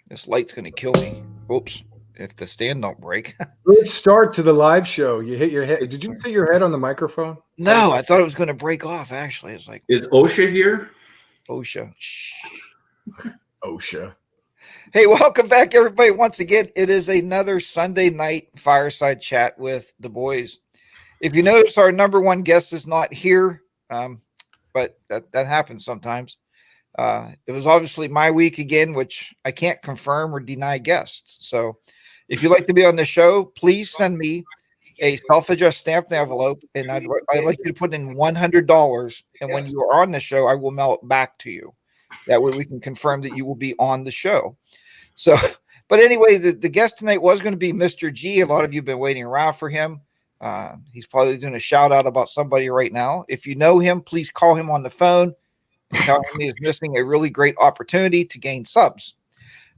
This light's going to kill me. Oops. If the stand don't break. Good start to the live show. You hit your head. Did you hit your head on the microphone? No, I thought it was going to break off, actually. It's like, is OSHA here? OSHA. Shh. OSHA. Hey, welcome back, everybody. Once again, it is another Sunday night fireside chat with the boys. If you notice, our number one guest is not here, but that happens sometimes. It was obviously my week again, which I can't confirm or deny guests. So if you'd like to be on the show, please send me a self-addressed stamped envelope, and I'd like you to put in $100. And when you are on the show, I will mail it back to you. That way we can confirm that you will be on the show. So, but anyway, the guest tonight was going to be Mr. G. A lot of you have been waiting around for him. He's probably doing a shout out about somebody right now. If you know him, please call him on the phone and tell him he is missing a really great opportunity to gain subs.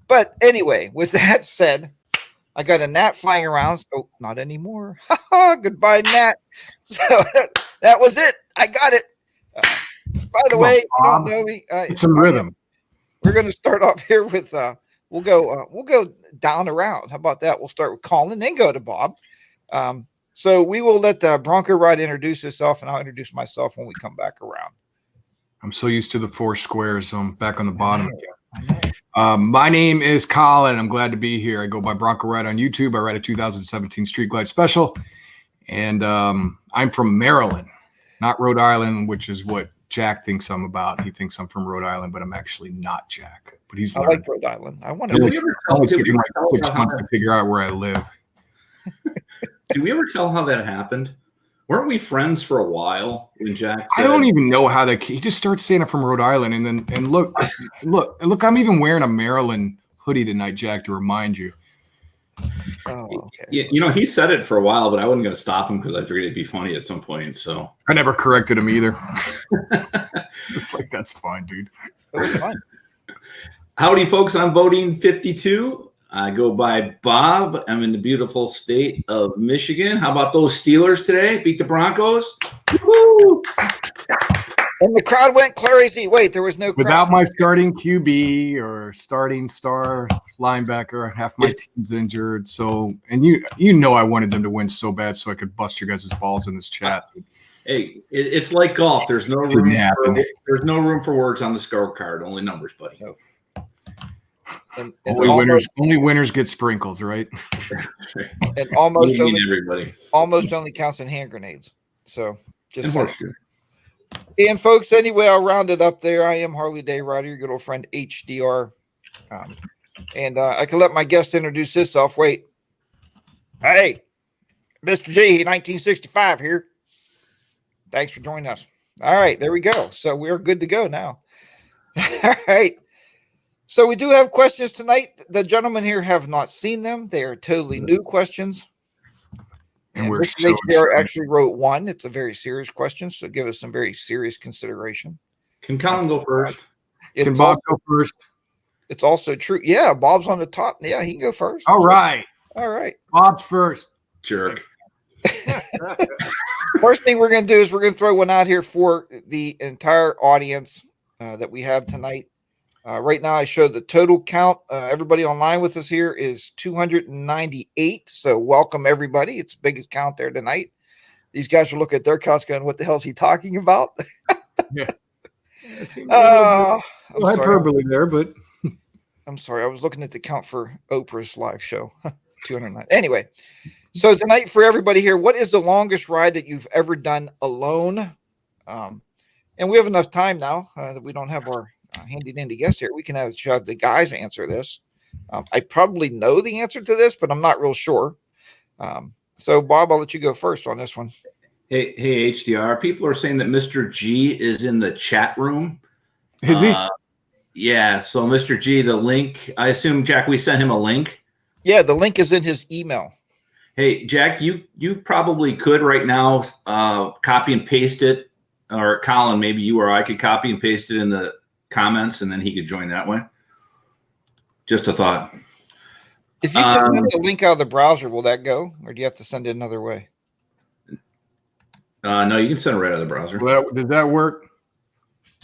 But anyway, with that said, I got a gnat flying around. So not anymore. Goodbye, gnat. So that was it. I got it. By the way, you don't know me. It's some rhythm. We're going to start off here with we'll go down around. How about that? We'll start with Colin, then go to Bob. So we will let Bronco Ride introduce himself, and I'll introduce myself when we come back around. I'm so used to the four squares, so I'm back on the bottom again. My name is Colin. I'm glad to be here. I go by Bronco Ride on YouTube. I ride a 2017 Street Glide Special, and I'm from Maryland, not Rhode Island, which is what Jack thinks I'm about. He thinks I'm from Rhode Island, but I'm actually not Jack. But he's I like Rhode Island. I want to. It only took him like 6 months to figure out where I live. Did we ever tell how that happened? Weren't we friends for a while when Jack said, I don't even know how that. He just starts saying I'm from Rhode Island, and look. I'm even wearing a Maryland hoodie tonight, Jack, to remind you. Oh, okay. You know, he said it for a while, but I wasn't going to stop him because I figured it'd be funny at some point. So I never corrected him either. It's like, that's fine, dude. It was fun. Howdy, folks. I'm voting 52. I go by Bob. I'm in the beautiful state of Michigan. How about those Steelers today? Beat the Broncos. Woo! And the crowd went crazy. Wait, there was no crowd. Without my starting QB or starting star linebacker, half my team's injured. So, and you know I wanted them to win so bad so I could bust your guys' balls in this chat. Hey, it's like golf. There's no room for words on the scorecard. Only numbers, buddy. No. And only winners get sprinkles, right? And almost everybody only counts in hand grenades. So just horseshoe. And folks, anyway, I'll round it up there. I am Harley Day Rider, your good old friend HDR. And I can let my guest introduce himself. Wait. Hey, Mr. G, 1965 here. Thanks for joining us. All right, there we go. So we're good to go now. All right. So we do have questions tonight. The gentlemen here have not seen them. They are totally new questions. And we're so actually wrote one. It's a very serious question, so give us some very serious consideration. Can Colin go first? Can Bob go first? It's also true. Yeah, Bob's on the top. Yeah, he can go first. All right. Bob's first. Jerk. First thing we're going to do is we're going to throw one out here for the entire audience that we have tonight. Right now, I show the total count. Everybody online with us here is 298. So welcome, everybody. It's the biggest count there tonight. These guys are looking at their counts going, what the hell is he talking about? Yeah. Hyperbole there, but I'm sorry. I was looking at the count for Oprah's live show. 209. Anyway, so tonight for everybody here, what is the longest ride that you've ever done alone? And we have enough time now that we don't have our handy dandy guest here. We can have the guys answer this. I probably know the answer to this, but I'm not real sure. So Bob, I'll let you go first on this one. Hey, HDR. People are saying that Mr. G is in the chat room. Is he? Yeah. So Mr. G, the link, I assume, Jack, we sent him a link. Yeah. The link is in his email. Hey, Jack, you probably could right now copy and paste it, or Colin, maybe you or I could copy and paste it in the comments, and then he could join that way. Just a thought. If you can send the link out of the browser, will that go, or do you have to send it another way? No, you can send it right out of the browser. Does that work?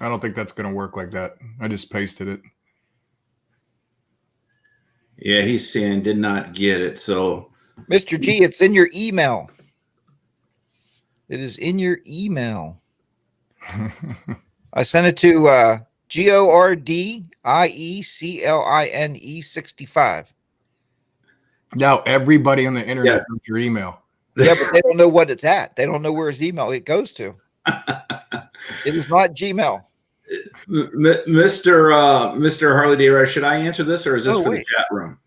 I don't think that's going to work like that. I just pasted it. Yeah, he's saying did not get it. So, Mr. G, it's in your email. It is in your email. I sent it to GORDIECLINE65. Now everybody on the internet knows your email. Yeah, but they don't know what it's at. They don't know where his email it goes to. It is not Gmail. Mr. Harley Davis, should I answer this, or is this for the chat room?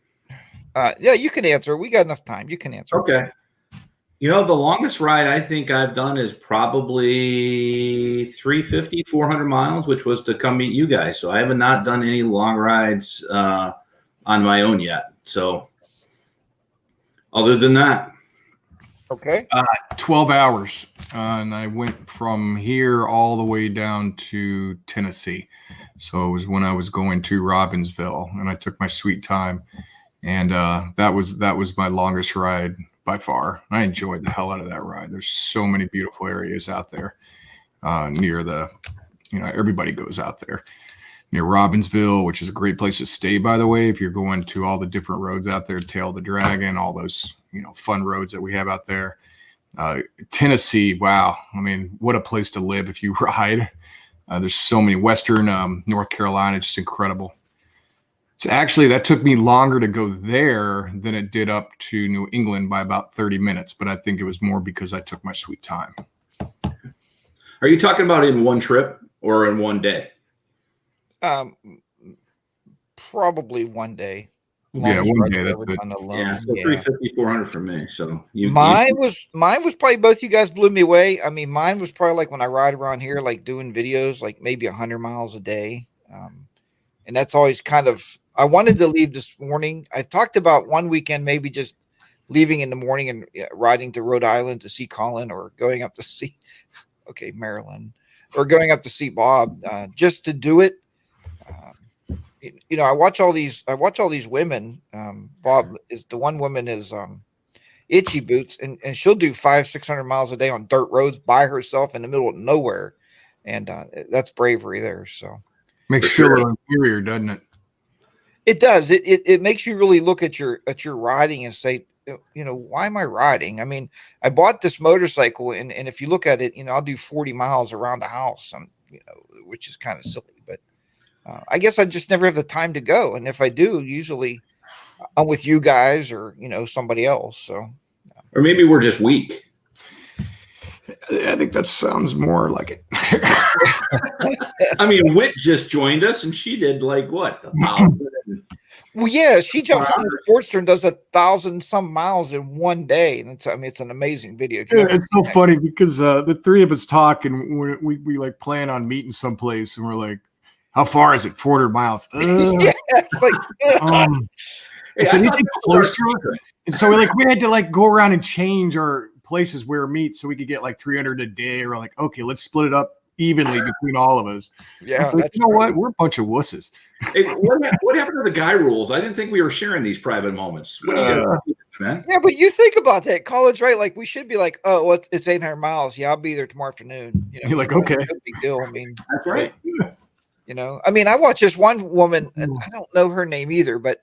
Yeah, you can answer. We got enough time. You can answer. Okay. You know, the longest ride I think I've done is probably 350, 400 miles, which was to come meet you guys. So I have not done any long rides on my own yet. So other than that. Okay. 12 hours. And I went from here all the way down to Tennessee. So it was when I was going to Robbinsville, and I took my sweet time. And that was my longest ride by far. I enjoyed the hell out of that ride. There's so many beautiful areas out there near everybody goes out there near Robbinsville, which is a great place to stay, by the way, if you're going to all the different roads out there, Tail of the Dragon, all those, fun roads that we have out there. Tennessee, wow. I mean, what a place to live if you ride. There's so many. Western North Carolina, just incredible. So actually, that took me longer to go there than it did up to New England by about 30 minutes. But I think it was more because I took my sweet time. Are you talking about in one trip or in one day? Probably one day. Yeah, one day. That's good. Yeah, so 350, 400 for me. So mine was probably both you guys blew me away. I mean, mine was probably like when I ride around here, like doing videos, like maybe 100 miles a day. And that's always kind of, I wanted to leave this morning. I talked about one weekend, maybe just leaving in the morning and riding to Rhode Island to see Colin, or going up to see, Maryland, or going up to see Bob, just to do it. I watch all these women. Bob is the one woman is Itchy Boots, and she'll do 500-600 miles a day on dirt roads by herself in the middle of nowhere. And that's bravery there. So makes you feel inferior, doesn't it? It does. It makes you really look at your riding and say, why am I riding? I mean, I bought this motorcycle, and if you look at it, I'll do 40 miles around the house, which is kind of silly, but I guess I just never have the time to go. And if I do, usually I'm with you guys or, somebody else. So, or maybe we're just weak. I think that sounds more like it. I mean, Whit just joined us, and she did like what? Well, yeah, she jumps on the Sportster and does 1,000-some miles in one day, and it's an amazing video. It's so funny because the three of us talk, and we like plan on meeting someplace, and we're like, "How far is it? 400 miles." Yeah, it's like. So anything closer, and so we had to go around and change our places where we meet so we could get like 300 a day. We're like, okay, let's split it up evenly between all of us. Yeah, like, you know what? We're a bunch of wusses. Hey, what happened to the guy rules? I didn't think we were sharing these private moments. What do you do, man? Yeah, but you think about that college, right? Like we should be like, oh, well, it's 800 miles. Yeah, I'll be there tomorrow afternoon. You're like, okay, no big deal. I mean, that's right. I mean, I watched this one woman, and I don't know her name either, but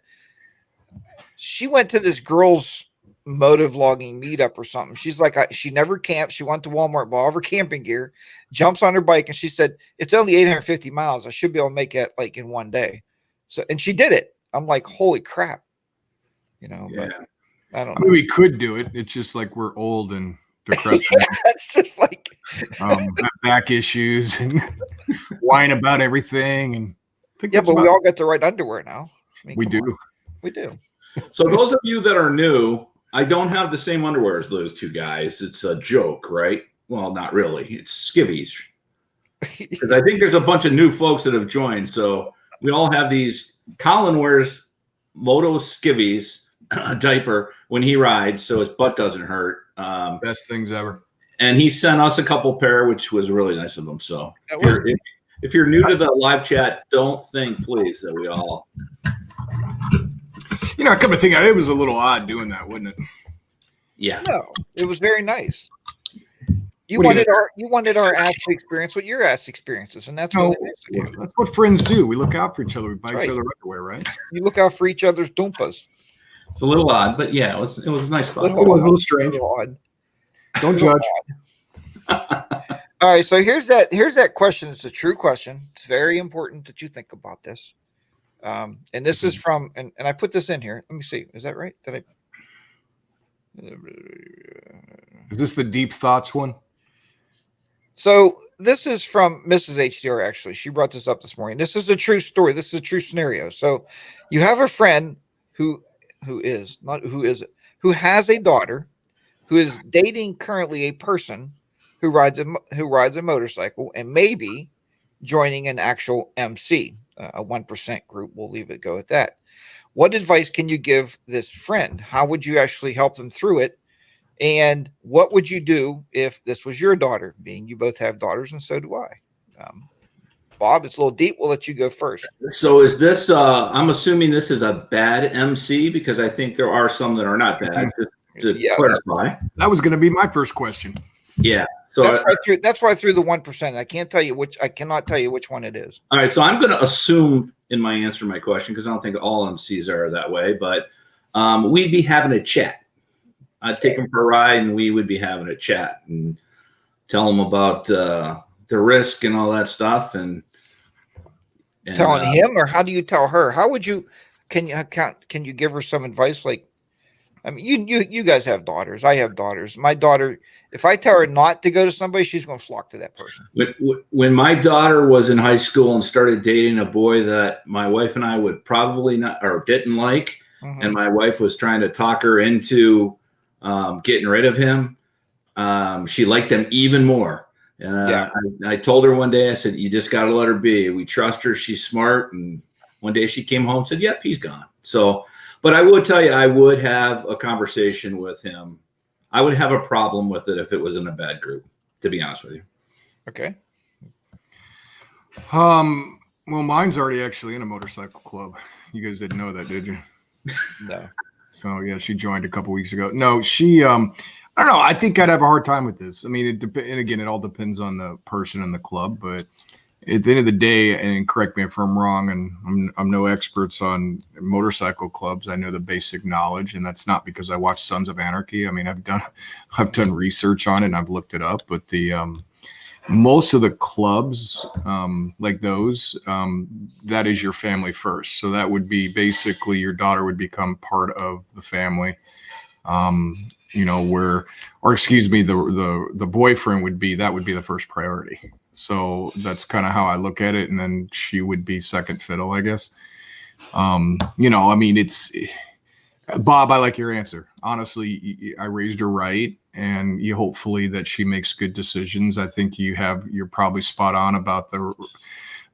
she went to this girl's motovlogging meetup or something. She's like, she never camped. She went to Walmart, bought all of her camping gear, jumps on her bike, and she said, it's only 850 miles. I should be able to make it like in one day. So, and she did it. I'm like, holy crap. Yeah. But I don't know. I mean, we could do it. It's just like we're old and decrepit. It's just like have back issues and whine about everything. And but we all got the right underwear now. I mean, we do. We do. So those of you that are new, I don't have the same underwear as those two guys. It's a joke, right? Well, not really. It's skivvies. Because I think there's a bunch of new folks that have joined. So we all have these. Colin wears Moto skivvies, a diaper, when he rides, so his butt doesn't hurt. Best things ever. And he sent us a couple pair, which was really nice of him. So if you're new to the live chat, don't think, please, that we all. I come to think of it, it was a little odd doing that, wasn't it? Yeah. No, it was very nice. You What do you wanted our ass to experience what your ass experiences, and that's No, really nice of you. that's what friends do. We look out for each other. We buy That's each right. other underwear, right? You look out for each other's dumpas. It's a little odd, but yeah, it was a nice thought. It was a little strange. Odd. Don't judge. All right, so here's that question. It's a true question. It's very important that you think about this. And this is from and I put this in here. Let me see. Is that right? Did I? Is this the deep thoughts one? So this is from Mrs. HDR. Actually, she brought this up this morning. This is a true story. This is a true scenario. So you have a friend who has a daughter who is dating currently a person who rides a motorcycle and maybe joining an actual MC, a 1% group. We'll leave it go at that. What advice can you give this friend? How would you actually help them through it? And what would you do if this was your daughter, being you both have daughters and so do I? Bob, it's a little deep. We'll let you go first. So is this, I'm assuming this is a bad MC, because I think there are some that are not bad, to clarify. That was going to be my first question. Yeah. So that's why I threw the 1%. I cannot tell you which one it is. All right. So I'm going to assume in my answer to my question, because I don't think all MCs are that way, but we'd be having a chat. I'd take them for a ride and we would be having a chat and tell them about the risk and all that stuff. And telling him, or how do you tell her? How would you, can you give her some advice? Like, I mean, you guys have daughters. I have daughters. My daughter, if I tell her not to go to somebody, she's going to flock to that person. When my daughter was in high school and started dating a boy that my wife and I would probably not, or didn't like, and my wife was trying to talk her into getting rid of him, she liked him even more. And I told her one day, I said, you just got to let her be. We trust her. She's smart. And one day she came home and said, yep, he's gone. So, but I would tell you, I would have a conversation with him. I would have a problem with it if it was in a bad group, to be honest with you. Okay. Well, mine's already actually in a motorcycle club. You guys didn't know that, did you? No. So yeah, she joined a couple weeks ago. No, she, I don't know. I think I'd have a hard time with this. I mean, and again, it all depends on the person and the club, but at the end of the day, and correct me if I'm wrong, and I'm no experts on motorcycle clubs. I know the basic knowledge, and that's not because I watch Sons of Anarchy. I mean, I've done research on it and I've looked it up, but the most of the clubs like those, that is your family first. So that would be basically your daughter would become part of the family. The boyfriend would be the first priority. So that's kind of how I look at it. And then she would be second fiddle, I guess. I mean, it's Bob, I like your answer. Honestly, I raised her right, and you hopefully that she makes good decisions. I think you're probably spot on about the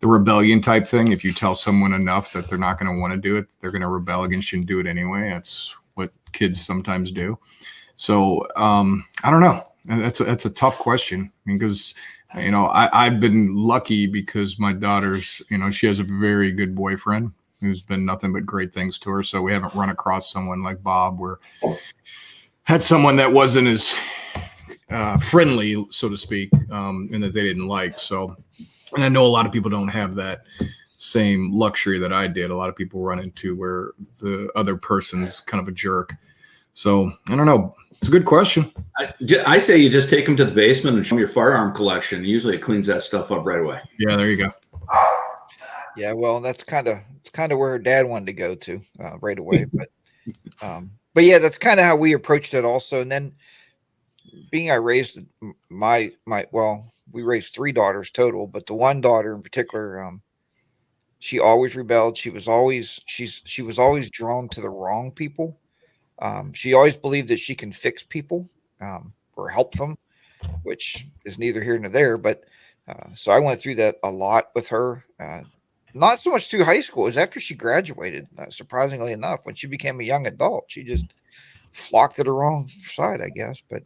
rebellion type thing. If you tell someone enough that they're not going to want to do it, they're going to rebel against you and do it anyway. That's what kids sometimes do. So I don't know. That's a tough question, because I've been lucky because my daughter's, she has a very good boyfriend who's been nothing but great things to her. So we haven't run across someone like Bob, where had someone that wasn't as friendly, so to speak, and that they didn't like. So, and I know a lot of people don't have that same luxury that I did. A lot of people run into where the other person's kind of a jerk. So I don't know. It's a good question. I say you just take them to the basement and show them your firearm collection. Usually it cleans that stuff up right away. Yeah, there you go. Yeah, well, that's kind of where her dad wanted to go to right away. But yeah, that's kind of how we approached it also. And then being I raised we raised 3 daughters total, but the one daughter in particular, she always rebelled. She was always drawn to the wrong people. She always believed that she can fix people or help them, which is neither here nor there. But so I went through that a lot with her. Not so much through high school. It was after she graduated, surprisingly enough. When she became a young adult, she just flocked to the wrong side, I guess. But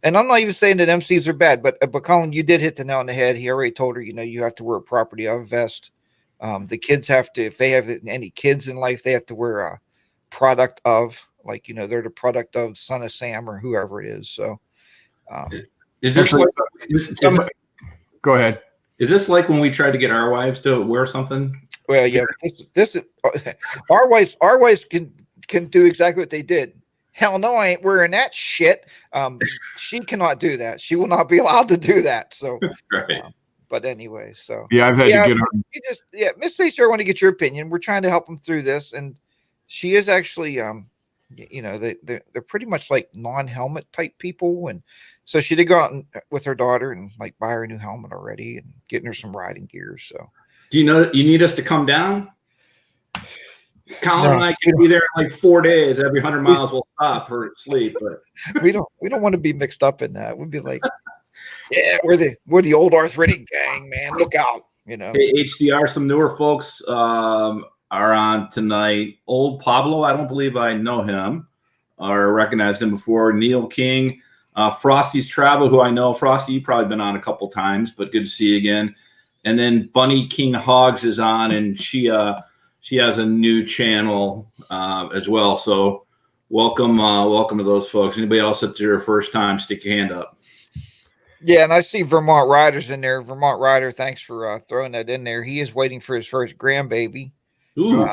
and I'm not even saying that MCs are bad, but Colin, you did hit the nail on the head. He already told her, you have to wear a property of vest. The kids have to, if they have any kids in life, they have to wear a product of, like, they're the product of Son of Sam or whoever it is. So Is this Actually, like, go ahead. is this like when we tried to get our wives to wear something? Well, yeah, this is our wives can do exactly what they did. Hell no, I ain't wearing that shit. She cannot do that. She will not be allowed to do that. So, Right. but anyway, so Yeah, I've had to get on. Miss Stacey, I want to get your opinion. We're trying to help them through this, and she is actually, they're pretty much like non-helmet type people, and so she did go out with her daughter and like buy her a new helmet already and getting her some riding gear. So, do you know you need us to come down? Colin and I can be there in like 4 days. Every 100 miles we'll stop for sleep. But we don't want to be mixed up in that. We'd be like, yeah, we're the old arthritic gang, man. Look out, Hey, HDR, some newer folks are on tonight. Old Pablo, I don't believe I know him or recognized him before. Neil King, Frosty's Travel, who I know. Frosty, you've probably been on a couple times, but good to see you again. And then Bunny King Hogs is on, and she has a new channel as well. So welcome to those folks. Anybody else that's your first time, stick your hand up. Yeah, and I see Vermont Riders in there. Vermont Rider, thanks for throwing that in there. He is waiting for his first grandbaby. Ooh.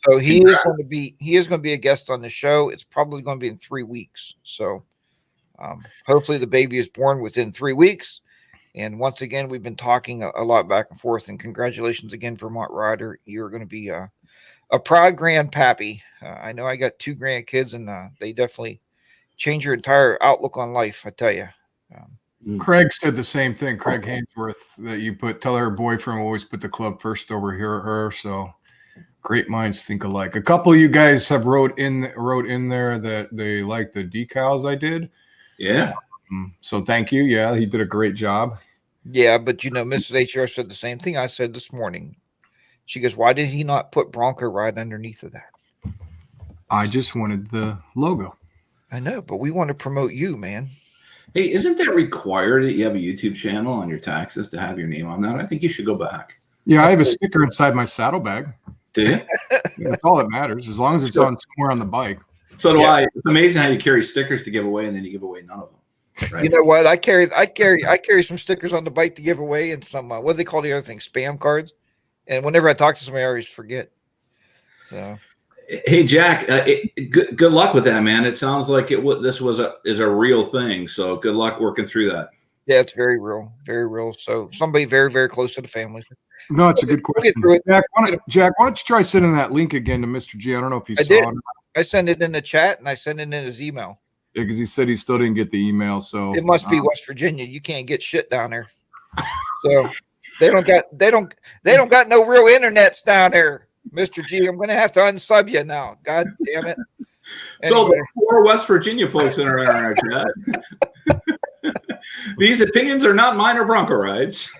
So he is going to be a guest on the show. It's probably going to be in 3 weeks. So hopefully the baby is born within 3 weeks. And once again, we've been talking a lot back and forth. And congratulations again, Vermont Rider. You're going to be a proud grandpappy. I know I got 2 grandkids, and they definitely change your entire outlook on life, I tell you. Craig said the same thing. Craig Hainsworth, that tell her boyfriend will always put the club first over her. So great minds think alike. A couple of you guys have wrote in there that they like the decals I did. Yeah. So thank you. Yeah, he did a great job. Yeah, but Mrs. HR said the same thing I said this morning. She goes, why did he not put Bronco right underneath of that? I just wanted the logo. I know, but we want to promote you, man. Hey, isn't that required that you have a YouTube channel on your taxes to have your name on that? I think you should go back. Yeah, I have a sticker inside my saddlebag. Do you? Yeah, that's all that matters, as long as it's on somewhere on the bike. So do I. It's amazing how you carry stickers to give away, and then you give away none of them. Right? You know what? I carry some stickers on the bike to give away, and some what do they call the other thing? Spam cards. And whenever I talk to somebody, I always forget. So, hey Jack, good luck with that, man. It sounds like this is a real thing. So good luck working through that. Yeah, it's very real, very real. So somebody very, very close to the family. No, it's a good question. Jack, why don't you try sending that link again to Mr. G? I don't know if you saw it. I sent it in the chat, and I sent it in his email. Yeah, because he said he still didn't get the email. So it must be West Virginia. You can't get shit down there. So they don't got no real internets down there, Mr. G. I'm gonna have to unsub you now. God damn it. Anyway. So the 4 West Virginia folks in our chat. These opinions are not mine or Bronco rides.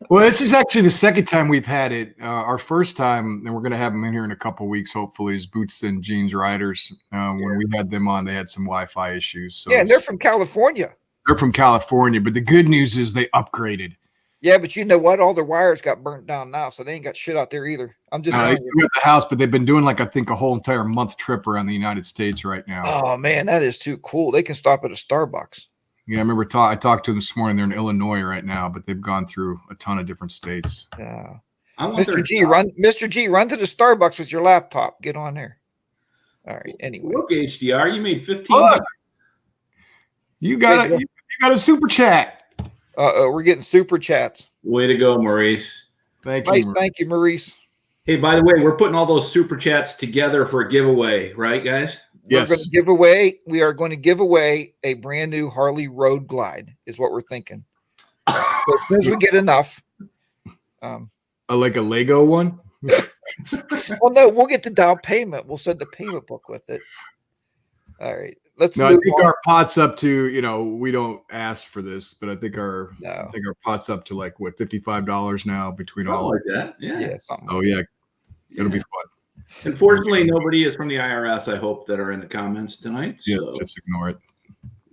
Well, this is actually the second time we've had it. Our first time, and we're going to have them in here in a couple of weeks, hopefully, is Boots and Jeans Riders. When we had them on, they had some Wi-Fi issues. So yeah, and they're from California. They're from California, but the good news is they upgraded. Yeah, but you know what? All their wires got burnt down now, so they ain't got shit out there either. I'm just telling you. At the house, but they've been doing I think a whole entire month trip around the United States right now. Oh man, that is too cool. They can stop at a Starbucks. Yeah, I remember I talked to them this morning. They're in Illinois right now, but they've gone through a ton of different states. Yeah. Mr. G, run to the Starbucks with your laptop. Get on there. All right. Anyway. Look, HDR, you made 15. You got a super chat. We're getting super chats. Way to go, Maurice. Thank you. Thank you, Maurice. Hey, by the way, we're putting all those super chats together for a giveaway, right, guys? Yes. We are going to give away a brand new Harley Road Glide, is what we're thinking. So as soon as we get enough. Like a Lego one? Well, no, we'll get the down payment. We'll send the payment book with it. All right. I think our pot's up to, we don't ask for this, but I think our pot's up to $55 now between all like that. Yeah. Oh yeah. It'll be fun. Unfortunately, nobody is from the IRS, I hope, that are in the comments tonight. So just ignore it.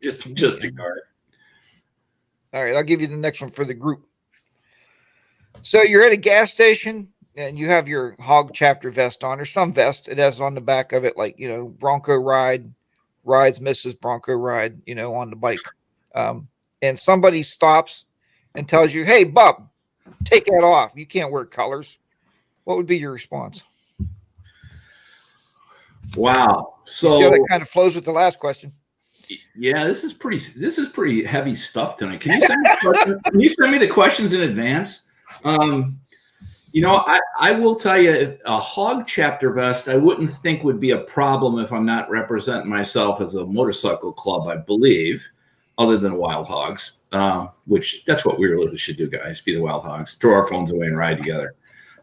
Just ignore it. All right, I'll give you the next one for the group. So you're at a gas station and you have your hog chapter vest on, or some vest. It has on the back of it, Bronco rides Mrs. Bronco ride, on the bike. and somebody stops and tells you, "Hey, bub, take that off. You can't wear colors," what would be your response? Wow. So that kind of flows with the last question. Yeah, this is pretty heavy stuff tonight. Can you send me can you send me the questions in advance? I will tell you, a hog chapter vest, I wouldn't think would be a problem if I'm not representing myself as a motorcycle club, I believe, other than Wild Hogs, which that's what we really should do, guys, be the Wild Hogs, throw our phones away and ride together.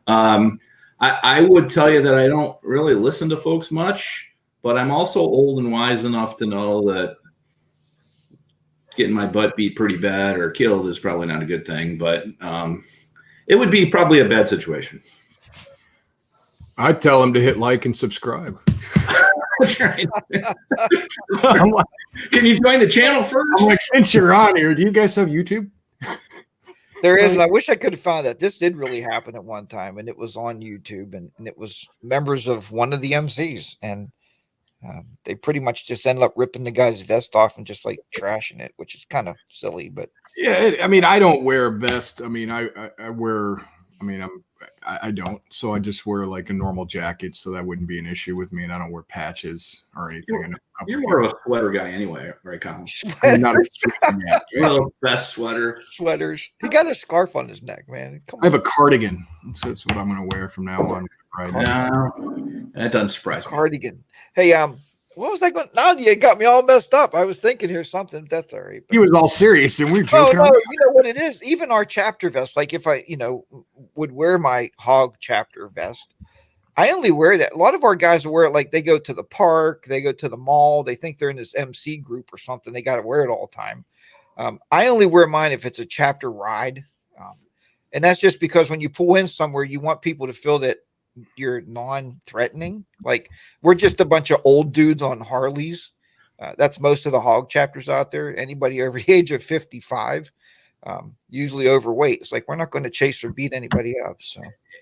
I would tell you that I don't really listen to folks much, but I'm also old and wise enough to know that getting my butt beat pretty bad or killed is probably not a good thing, but it would be probably a bad situation. I'd tell them to hit like and subscribe. That's right. Can you join the channel first? I'm like, since you're on here, do you guys have YouTube? There is. I wish I could have found that. This did really happen at one time, and it was on YouTube, and it was members of one of the MCs, and they pretty much just ended up ripping the guy's vest off and just like trashing it, which is kind of silly. But yeah, I mean, I don't wear a vest. I mean, I wear. I mean, I don't. So I just wear like a normal jacket, so that wouldn't be an issue with me. And I don't wear patches or anything. You're more of a sweater guy anyway, right, Colin? I'm not a best sweater. Sweaters. He got a scarf on his neck, man. Come on. I have a cardigan. That's what I'm going to wear from now on. Right. No, that doesn't surprise me. Cardigan. Hey, what was I going? Now you got me all messed up. I was thinking here's something. That's all right. He was all serious, and we were joking. No, you know what it is. Even our chapter vest. Like if I, would wear my hog chapter vest, I only wear that. A lot of our guys wear it like they go to the park, they go to the mall, they think they're in this MC group or something. They got to wear it all the time. I only wear mine if it's a chapter ride, and that's just because when you pull in somewhere, you want people to feel that you're non-threatening. Like we're just a bunch of old dudes on Harleys. That's most of the hog chapters out there. Anybody over the age of 55, usually overweight. It's like we're not going to chase or beat anybody up. So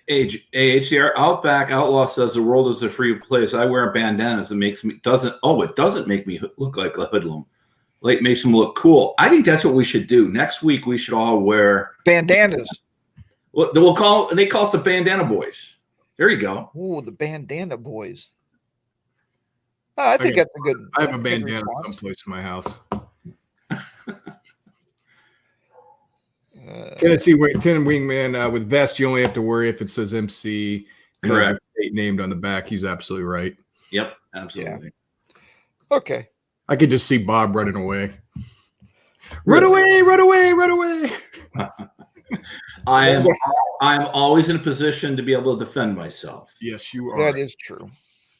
HCR Outback Outlaw says the world is a free place. I wear bandanas. It doesn't make me look like a hoodlum. Like makes them look cool. I think that's what we should do. Next week we should all wear bandanas. Well, they call us the Bandana Boys. There you go. Oh, the Bandana Boys. Oh, I think that's a good. I have a bandana someplace in my house. Tennessee Wingman with vest, you only have to worry if it says MC. Correct. State named on the back. He's absolutely right. Yep, absolutely. Yeah. Okay. I could just see Bob running away. Run away, run away, run away. I am always in a position to be able to defend myself. Yes, you are. That is true.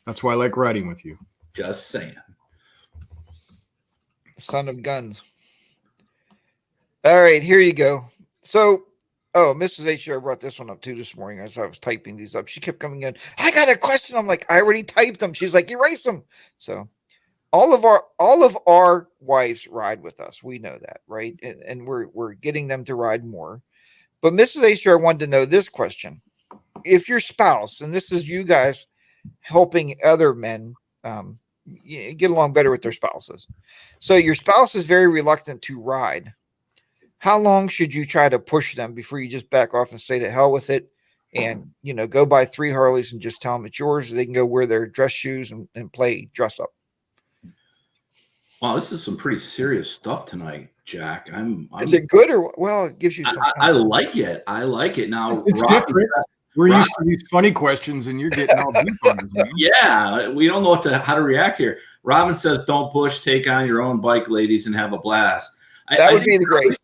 That's why I like riding with you. Just saying. Son of guns. All right, here you go. So, Mrs. HR brought this one up too this morning as I was typing these up. She kept coming in. I got a question. I'm like, I already typed them. She's like, erase them. So all of our wives ride with us. We know that, right? And we're getting them to ride more. But Mrs. HR wanted to know this question. If your spouse, and this is you guys helping other men get along better with their spouses. So your spouse is very reluctant to ride. How long should you try to push them before you just back off and say to hell with it and, go buy 3 Harleys and just tell them it's yours? Or they can go wear their dress shoes and play dress up. Wow, this is some pretty serious stuff tonight, Jack. Is it good or well? It gives you some. I like it. I like it. Now it's different. We're used to these funny questions, and you're getting all deep on us, man. Yeah, we don't know how to react here. Robin says, "Don't push. Take on your own bike, ladies, and have a blast." That would be great.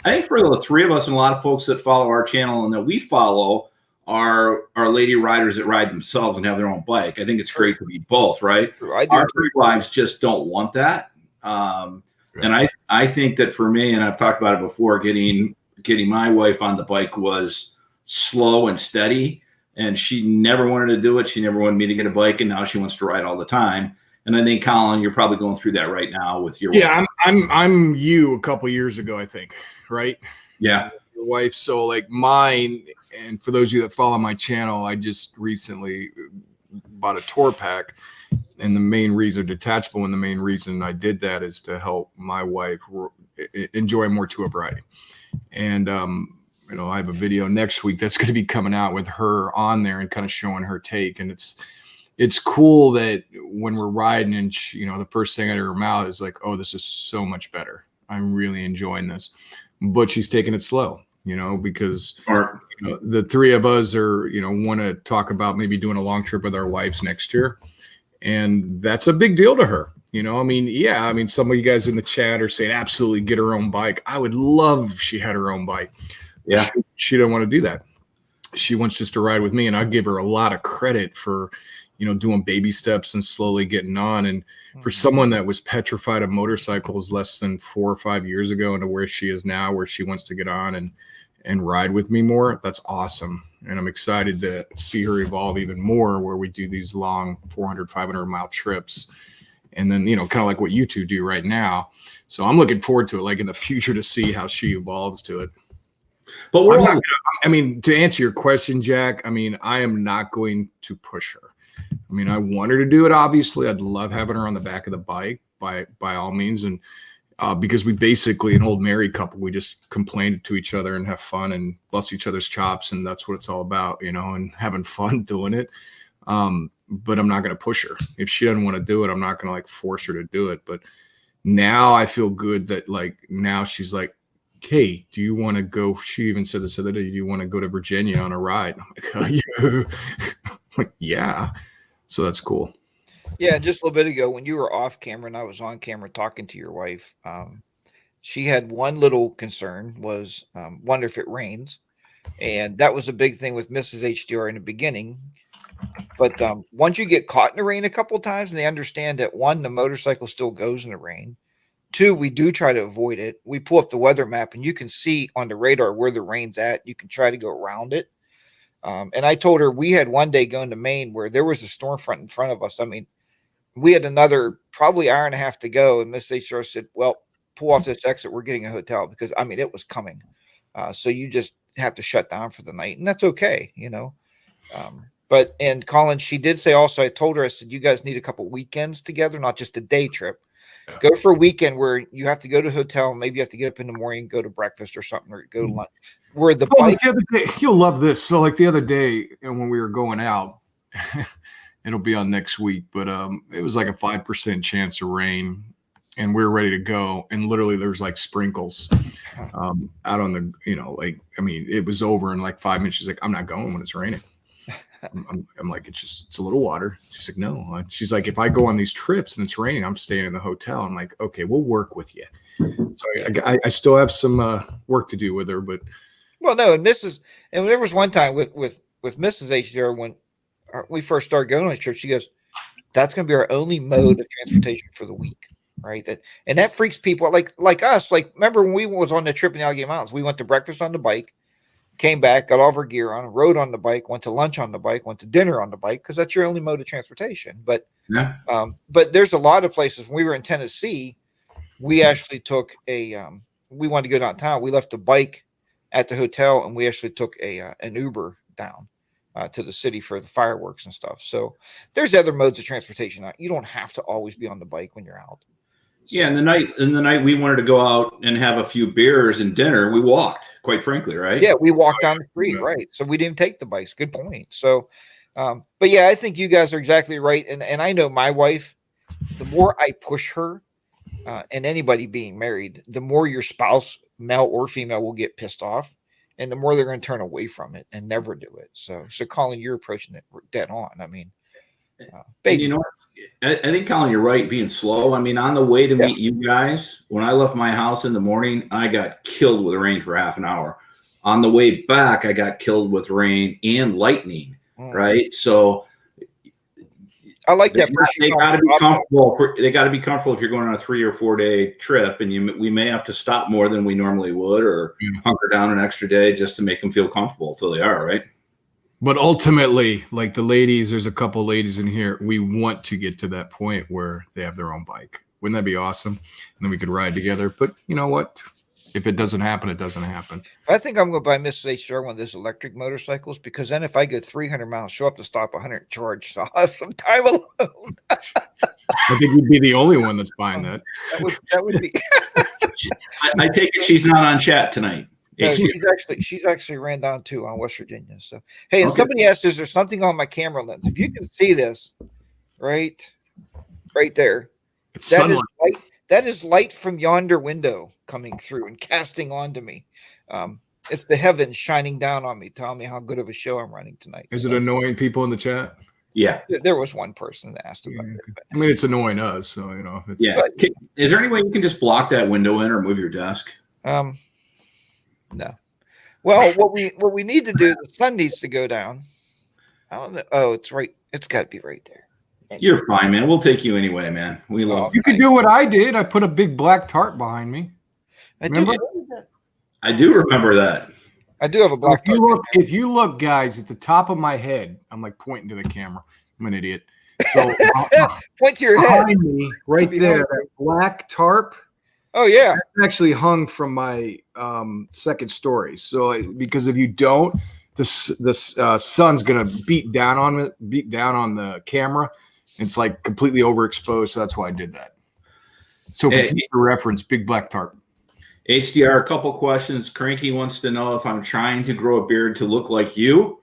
I think for the 3 of us and a lot of folks that follow our channel and that we follow are lady riders that ride themselves and have their own bike. I think it's great to be both, right? Our 3 wives just don't want that. And I think that for me, and I've talked about it before, getting my wife on the bike was slow and steady, and she never wanted to do it. She never wanted me to get a bike, and now she wants to ride all the time. And I think, Colin, you're probably going through that right now with your wife. I'm you a couple years ago, I think, right? Yeah. Your wife. So like mine, and for those of you that follow my channel, I just recently bought a tour pack. And the main reason, detachable, and the main reason I did that is to help my wife enjoy more two-up riding. And I have a video next week that's going to be coming out with her on there and kind of showing her take. And it's cool that when we're riding and the first thing out of her mouth is like, oh, this is so much better. I'm really enjoying this. But she's taking it slow, because the three of us are, want to talk about maybe doing a long trip with our wives next year. And that's a big deal to her. Some of you guys in the chat are saying absolutely get her own bike. I would love if she had her own bike. Yeah. She don't want to do that. She wants just to ride with me. And I give her a lot of credit for, doing baby steps and slowly getting on. And for someone that was petrified of motorcycles less than 4 or 5 years ago into where she is now, where she wants to get on and ride with me more, that's awesome. And I'm excited to see her evolve even more, where we do these long 400, 500 mile trips. And then, kind of like what you two do right now. So I'm looking forward to it, like in the future, to see how she evolves to it. But to answer your question, Jack, I am not going to push her. I want her to do it. Obviously, I'd love having her on the back of the bike by all means. And because we basically, an old married couple, we just complain to each other and have fun and bust each other's chops. And that's what it's all about, and having fun doing it. But I'm not going to push her. If she doesn't want to do it, I'm not going to force her to do it. But now I feel good that now she's like, hey, do you want to go? She even said this other day, do you want to go to Virginia on a ride? I'm like, yeah. Yeah. So that's cool. Yeah. Just a little bit ago when you were off camera and I was on camera talking to your wife, she had one little concern was wonder if it rains. And that was a big thing with Mrs. HDR in the beginning. But once you get caught in the rain a couple of times and they understand that, one, the motorcycle still goes in the rain. Two, we do try to avoid it. We pull up the weather map and you can see on the radar where the rain's at. You can try to go around it. And I told her we had one day going to Maine where there was a storm front in front of us. We had another probably hour and a half to go. And Miss HR said, well, pull off this exit. We're getting a hotel because, it was coming. So you just have to shut down for the night. And that's okay, and Colin, she did say also, I told her, I said, you guys need a couple weekends together, not just a day trip. Yeah. Go for a weekend where you have to go to a hotel. Maybe you have to get up in the morning, go to breakfast or something, or go to lunch. Where the bike. The other day, you'll love this. So the other day when we were going out, it'll be on next week, but it was like a 5% chance of rain and we were ready to go. And literally there's sprinkles out on the, it was over in 5 minutes. She's like, I'm not going when it's raining. I'm like, it's a little water. She's like, no. She's like, if I go on these trips and it's raining, I'm staying in the hotel. I'm like, okay, we'll work with you. So I still have some work to do with her, but. Well, no, and there was one time with Mrs. HDR when we first started going on a trip, she goes, that's going to be our only mode of transportation for the week. Right. That freaks people out like us. Remember when we was on the trip in the Allegheny Mountains, we went to breakfast on the bike, came back, got all of our gear on, rode on the bike, went to lunch on the bike, went to dinner on the bike, because that's your only mode of transportation. But there's a lot of places. When we were in Tennessee, we actually took we wanted to go downtown. We left the bike at the hotel and we actually took an Uber down to the city for the fireworks and stuff. So there's other modes of transportation. You don't have to always be on the bike when you're out. So, yeah, and the night we wanted to go out and have a few beers and dinner, we walked, quite frankly, right? Yeah, we walked down the street, right? So we didn't take the bikes. Good point. So, but yeah, I think you guys are exactly right. And I know my wife, the more I push her, and anybody being married, the more your spouse, male or female, will get pissed off, and the more they're going to turn away from it and never do it. So Colin, you're approaching it dead on. Baby. You know, I think, Colin, you're right, being slow. On the way to meet you guys, when I left my house in the morning, I got killed with rain for half an hour. On the way back, I got killed with rain and lightning, right? So I like that. They got to be comfortable. They got to be comfortable if you're going on a 3 or 4 day trip, and we may have to stop more than we normally would, or hunker down an extra day just to make them feel comfortable until they are, right? But ultimately, the ladies, there's a couple ladies in here, we want to get to that point where they have their own bike. Wouldn't that be awesome? And then we could ride together. But you know what? If it doesn't happen, it doesn't happen. I think I'm going to buy Mrs. HR one of those electric motorcycles, because then if I go 300 miles, she'll have to stop 100 charge. So I'll have some time alone. I think you'd be the only one that's buying that. That would be. I take it she's not on chat tonight. No, HDR. she's actually ran down too on West Virginia. So hey, and Okay. somebody asked, is there something on my camera lens? If you can see this, right there, It's that is sunlight. light. That is light from yonder window coming through and casting onto me. It's the heavens shining down on me, telling me how good of a show I'm running tonight. Is it annoying people in the chat? Yeah. There was one person that asked about it. But. I mean, it's annoying us. So, you know. It's, Yeah. Is there any way you can just block that window in or move your desk? No. Well, what we need to do, the sun needs to go down. I don't know. Oh, it's right. It's got to be right there. You're fine, man. We'll take you anyway, man. We love you could do what I did. I put a big black tarp behind me. Remember? I do remember that. I do have a black tarp. If you look, guys, at the top of my head, I'm like pointing to the camera. I'm an idiot. So point to your head. Behind me, right there, that black tarp. Oh yeah, that's actually hung from my second story. So because if you don't, the sun's gonna beat down on the camera. It's like completely overexposed. So that's why I did that. So for future reference, big black tarp. HDR, a couple questions. Cranky wants to know if I'm trying to grow a beard to look like you,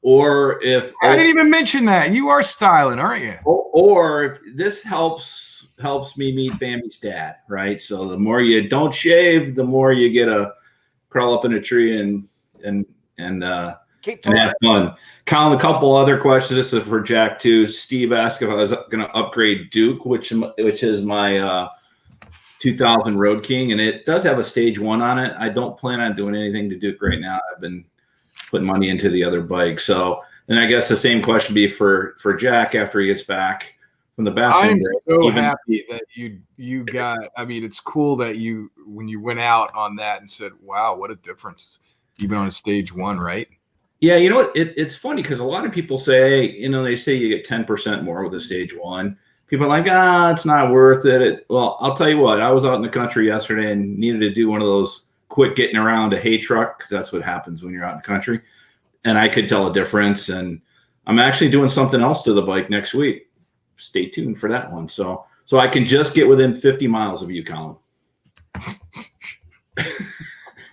or if I didn't even mention that. You are styling, aren't you? Or if this helps me meet Bambi's dad, right? So the more you don't shave, the more you get to crawl up in a tree and have fun. Colin, a couple other questions. This is for Jack too. Steve asked if I was going to upgrade Duke, which is my 2000 Road King, and it does have a stage 1 on it. I don't plan on doing anything to Duke right now. I've been putting money into the other bike. So, and I guess the same question be for Jack after he gets back from the bathroom. I'm so happy that you got. I mean, it's cool that when you went out on that and said, "Wow, what a difference!" Even on a stage 1, right? Yeah, you know what? It's funny because a lot of people say, they say you get 10% more with a stage 1. People are like, it's not worth it. Well, I'll tell you what. I was out in the country yesterday and needed to do one of those quick getting around a hay truck because that's what happens when you're out in the country. And I could tell a difference. And I'm actually doing something else to the bike next week. Stay tuned for that one. So I can just get within 50 miles of you, Colin.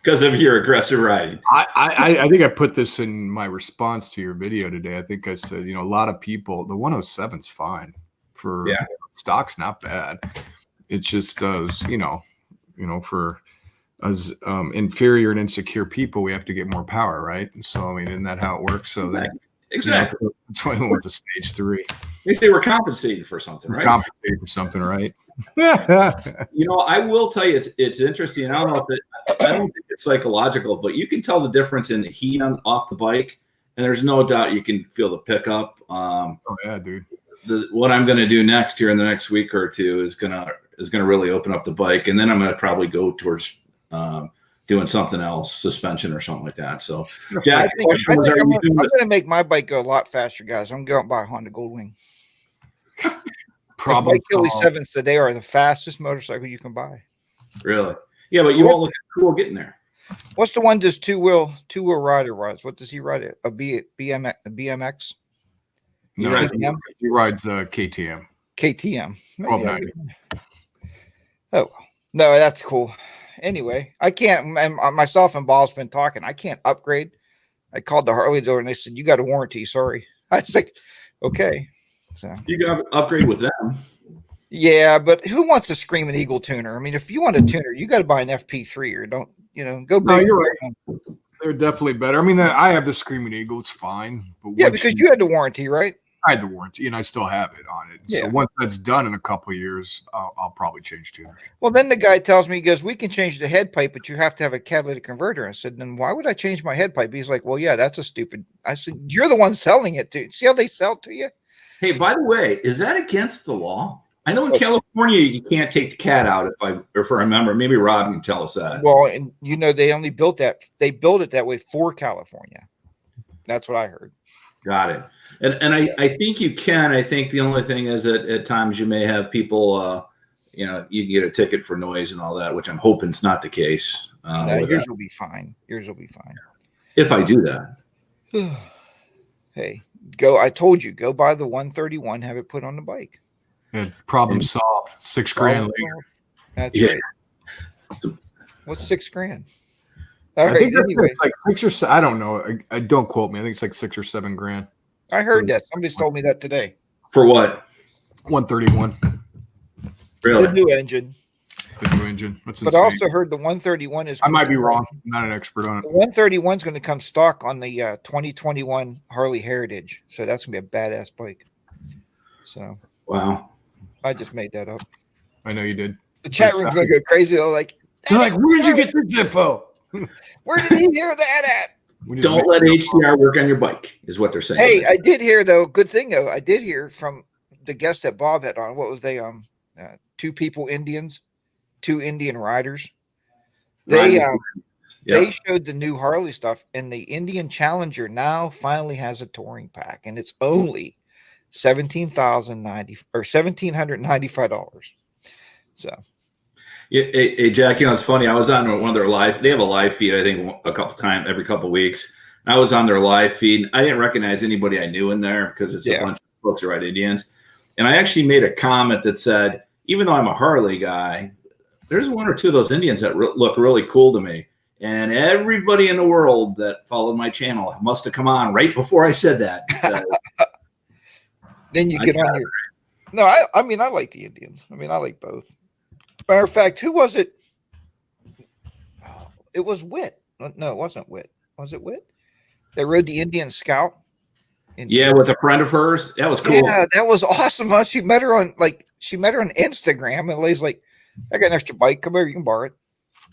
Because of your aggressive riding. I think I put this in my response to your video today. I think I said, a lot of people, the 107's fine for stock's not bad. It just does, for us inferior and insecure people, we have to get more power, right? So, I mean, isn't that how it works? So exactly. That's why we went to stage 3. They say we're compensated for something, right? Compensated for something, right? I will tell you, it's interesting. I don't know I don't think it's psychological, but you can tell the difference in the heat off the bike, and there's no doubt you can feel the pickup. Oh yeah, dude. What I'm going to do next here in the next week or two is gonna really open up the bike, and then I'm going to probably go towards doing something else, suspension or something like that. So, Jack, I'm going to make my bike go a lot faster, guys. I'm going to buy a Honda Goldwing. Bike Killy 7s today are the fastest motorcycle you can buy. Really? Yeah, but you won't look cool getting there. What's the one does two-wheel rider rides? What does he ride? It a BMX? No, he rides KTM. KTM. 1290. Oh no, that's cool. Anyway, I can't. And myself and Ball's been talking. I can't upgrade. I called the Harley dealer and they said you got a warranty. Sorry. I was like, okay. So you got to upgrade with them. Yeah, but who wants a Screaming Eagle tuner? I mean, if you want a tuner, you got to buy an FP3 or don't, go big. No, you're right. They're definitely better. I mean, I have the Screaming Eagle. It's fine. But yeah, because you had the warranty, right? I had the warranty, and I still have it on it. Yeah. So once that's done in a couple of years, I'll probably change tuner. Well, then the guy tells me, he goes, we can change the head pipe, but you have to have a catalytic converter. I said, then why would I change my head pipe? He's like, well, yeah, that's a stupid. I said, you're the one selling it, dude. See how they sell it to you? Hey, by the way, is that against the law? I know in California you can't take the cat out. If I remember, maybe Rob can tell us that. Well, and they only built that. They built it that way for California. That's what I heard. Got it. And I think you can. I think the only thing is that at times you may have people, you can get a ticket for noise and all that, which I'm hoping is not the case. Yours will be fine. Yours will be fine. If I do that. Hey, I told you, go buy the 131, have it put on the bike. Good. Problem solved. $6,000 later. That's right. What's $6,000? I think it's like 6 or 7. I don't know. I don't quote me. I think it's like 6 or 7 grand. I heard that. Somebody told me that today. For what? 131. Really? The new engine. The new engine. That's But insane. I also heard the 131 is. I might be wrong. I'm not an expert on it. The 131 is going to come stock on the 2021 Harley Heritage, so that's going to be a badass bike. So, wow, I just made that up. I know you did. The chat room's going to go crazy. They're like, where did you get this info? Where did he hear that at? Don't let HDR work on your bike, is what they're saying. Hey, I did hear though. Good thing though. I did hear from the guest that Bob had on. What was they? 2 people Indians, 2 Indian riders. They they showed the new Harley stuff, and the Indian Challenger now finally has a touring pack, and it's only $1,795. So, yeah, hey, Jack, it's funny. I was on one of their live. They have a live feed, I think, a couple times every couple of weeks. I was on their live feed. I didn't recognize anybody I knew in there because it's a bunch of folks who ride Indians. And I actually made a comment that said, even though I'm a Harley guy, there's 1 or 2 of those Indians that look really cool to me. And everybody in the world that followed my channel must have come on right before I said that. Then you get on your. No, I mean, I like the Indians. I mean, I like both. Matter of fact, who was it? It was Witt. No, it wasn't Witt. Was it Witt? They rode the Indian Scout. Yeah, with a friend of hers. That was cool. Yeah, that was awesome. She met her on Instagram, and Lay's like, I got an extra bike. Come over, you can borrow it.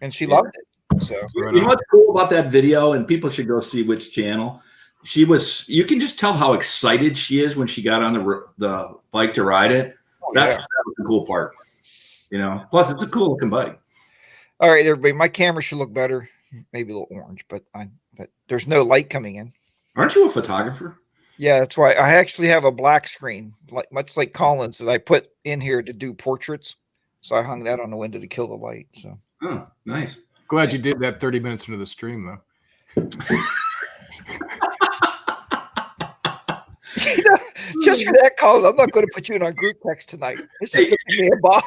And she loved it. So you know what's cool about that video, and people should go see which channel. You can just tell how excited she is when she got on the bike to ride it. That was the cool part. Plus it's a cool looking bike. All right, everybody, my camera should look better, maybe a little orange, but there's no light coming in. Aren't you a photographer? Yeah, that's why I actually have a black screen, much like Collins, that I put in here to do portraits. So I hung that on the window to kill the light. So, oh, nice. Glad you did that 30 minutes into the stream, though. Just for that, Colin, I'm not going to put you in our group text tonight. This is me and Bob.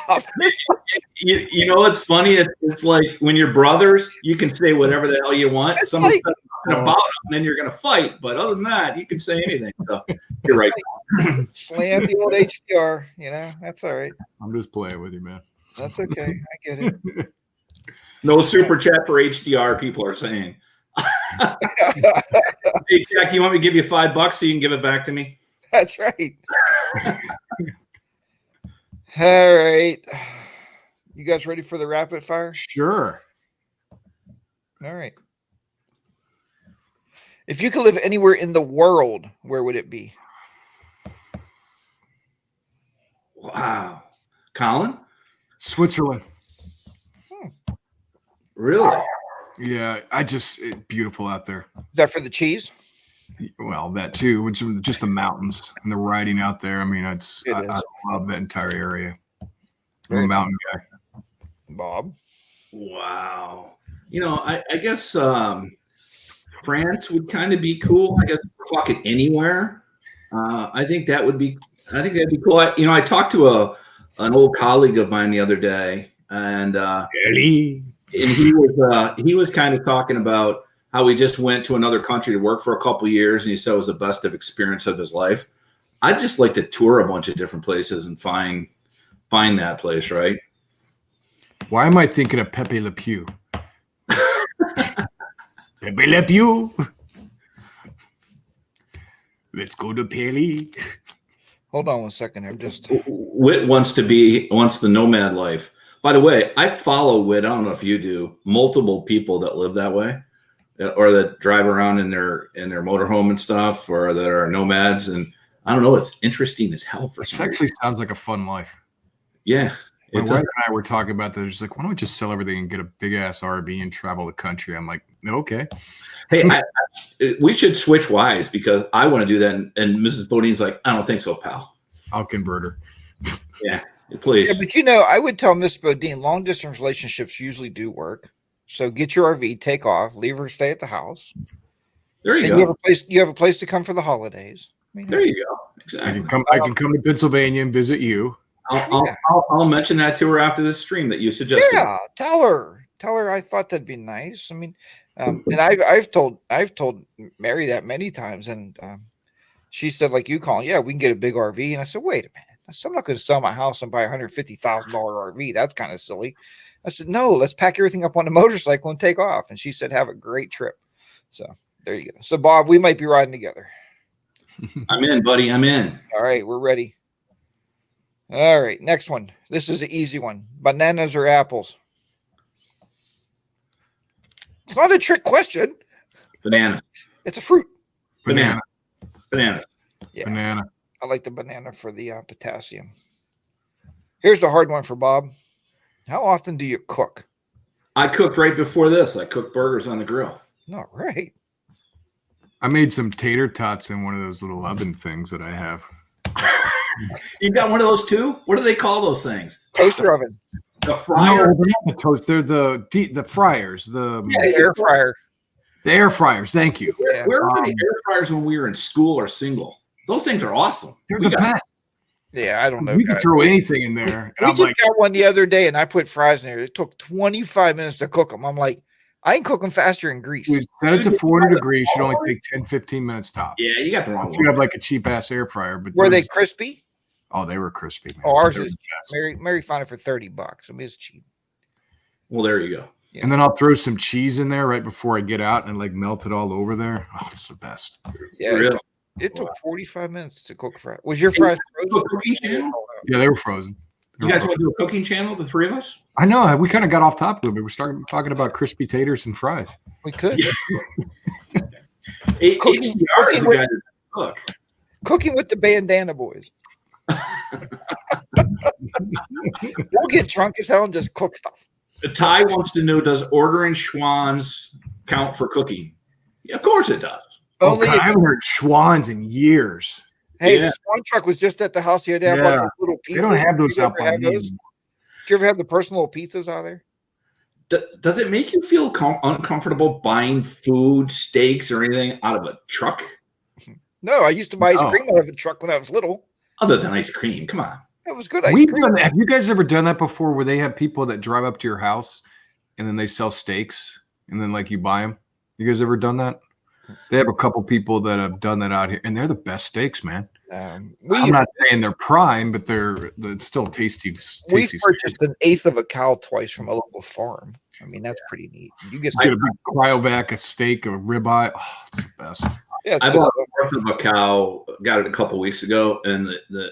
You know what's funny? It's like when you're brothers, you can say whatever the hell you want. Someone says something about them, and then you're going to fight. But other than that, you can say anything. So you're right. Slam the old HDR. That's all right. I'm just playing with you, man. That's okay. I get it. No super chat for HDR, people are saying. Hey, Jack, you want me to give you $5 so you can give it back to me? That's right. All right. You guys ready for the rapid fire? Sure. All right. If you could live anywhere in the world, where would it be? Wow. Colin? Switzerland. Really? Yeah, it's beautiful out there. Is that for the cheese? Well, that too, which is just the mountains and the riding out there. I mean, I love that entire area. I'm a mountain guy. Bob? Wow. I guess France would kind of be cool. I guess fuck it anywhere. I think that'd be cool. I talked to an old colleague of mine the other day, and he was kind of talking about how he just went to another country to work for a couple of years, and he said it was the best experience of his life. I'd just like to tour a bunch of different places and find that place, right? Why am I thinking of Pepe Le Pew? Pepe Le Pew. Let's go to Pelé. Hold on 1 second. I'm just. Whit wants the nomad life. By the way, I follow Whit. I don't know if you do. Multiple people that live that way, or that drive around in their motorhome and stuff, or that are nomads. And I don't know. It's interesting as hell for some reason. Actually sounds like a fun life. Yeah. My wife and I were talking about that. She's like, why don't we just sell everything and get a big ass RV and travel the country? I'm like, okay. Hey, we should switch wives because I want to do that. And Mrs. Bodine's like, I don't think so, pal. I'll convert her. Yeah, please. Yeah, but I would tell Miss Bodine, long distance relationships usually do work. So get your RV, take off, leave her stay at the house. There you go. You have a place to come for the holidays. There you go. Exactly. I can come to Pennsylvania and visit you. I'll mention that to her after this stream that you suggested. Yeah, tell her. I thought that'd be nice. I mean, and I've told Mary that many times, and she said, like you, Colin, yeah, we can get a big RV. And I said, wait a minute. I said, I'm not going to sell my house and buy a $150,000 RV. That's kind of silly. I said, no, let's pack everything up on a motorcycle and take off. And she said, have a great trip. So there you go. So Bob, we might be riding together. I'm in, buddy. I'm in. All right, we're ready. All right, next one. This is an easy one. Bananas or apples? It's not a trick question. Banana. It's a fruit. Banana. Yeah. Banana. I like the banana for the potassium. Here's a hard one for Bob. How often do you cook? I cooked right before this. I cooked burgers on the grill. All right. I made some tater tots in one of those little oven things that I have. You got one of those too? What do they call those things? Toaster oven. The fryer. No, they're not the toast. They're the fryers. The Air fryer. The air fryers. Thank you. Yeah. Where were the air fryers when we were in school or single? Those things are awesome. They're the best. Yeah, I don't know. We can throw anything in there. We just got one the other day, and I put fries in there. It took 25 minutes to cook them. I'm like, I can cook them faster in grease. We set it to 400 degrees. Should only take 10, 15 minutes tops. Yeah, you got the wrong one. You have like a cheap ass air fryer, but Were they crispy? Oh, they were crispy. Man. Oh, ours is Mary found it for $30. I mean, it's cheap. Well, there you go. Yeah. And then I'll throw some cheese in there right before I get out and like melt it all over there. Oh, it's the best. Yeah, Really? it took 45 minutes to cook fries. Was your fries frozen? Cooking channel? Yeah, they were frozen. You guys want to do a cooking channel, the three of us? I know. We kind of got off topic, but we're starting talking about crispy taters and fries. We could. HDR is the guy that cook. Cooking with the bandana boys. We'll get drunk as hell and just cook stuff. Ty wants to know, does ordering Schwann's count for cooking? Yeah, of course it does. Only I haven't heard Schwann's in years. Hey, Yeah. the Swan truck was just at the house the other day. I bought some little pizzas. They don't have those Did you out ever by have me. those? Did you ever have the personal pizzas out there? Does it make you feel uncomfortable buying food, steaks, or anything out of a truck? No, I used to buy ice No. cream out of a truck when I was little. Other than ice cream. Come on. That was good ice We've cream. done that. Have you guys ever done that before where they have people that drive up to your house and then they sell steaks and then like you buy them? You guys ever done that? They have a couple people that have done that out here and they're the best steaks, man. I'm not saying they're prime, but it's still tasty. We purchased an eighth of a cow twice from a local farm. I mean, that's pretty neat. You get a big cryovac, a steak, a ribeye. Oh, it's the best. Yeah, I bought a fourth of a cow, got it a couple weeks ago, and the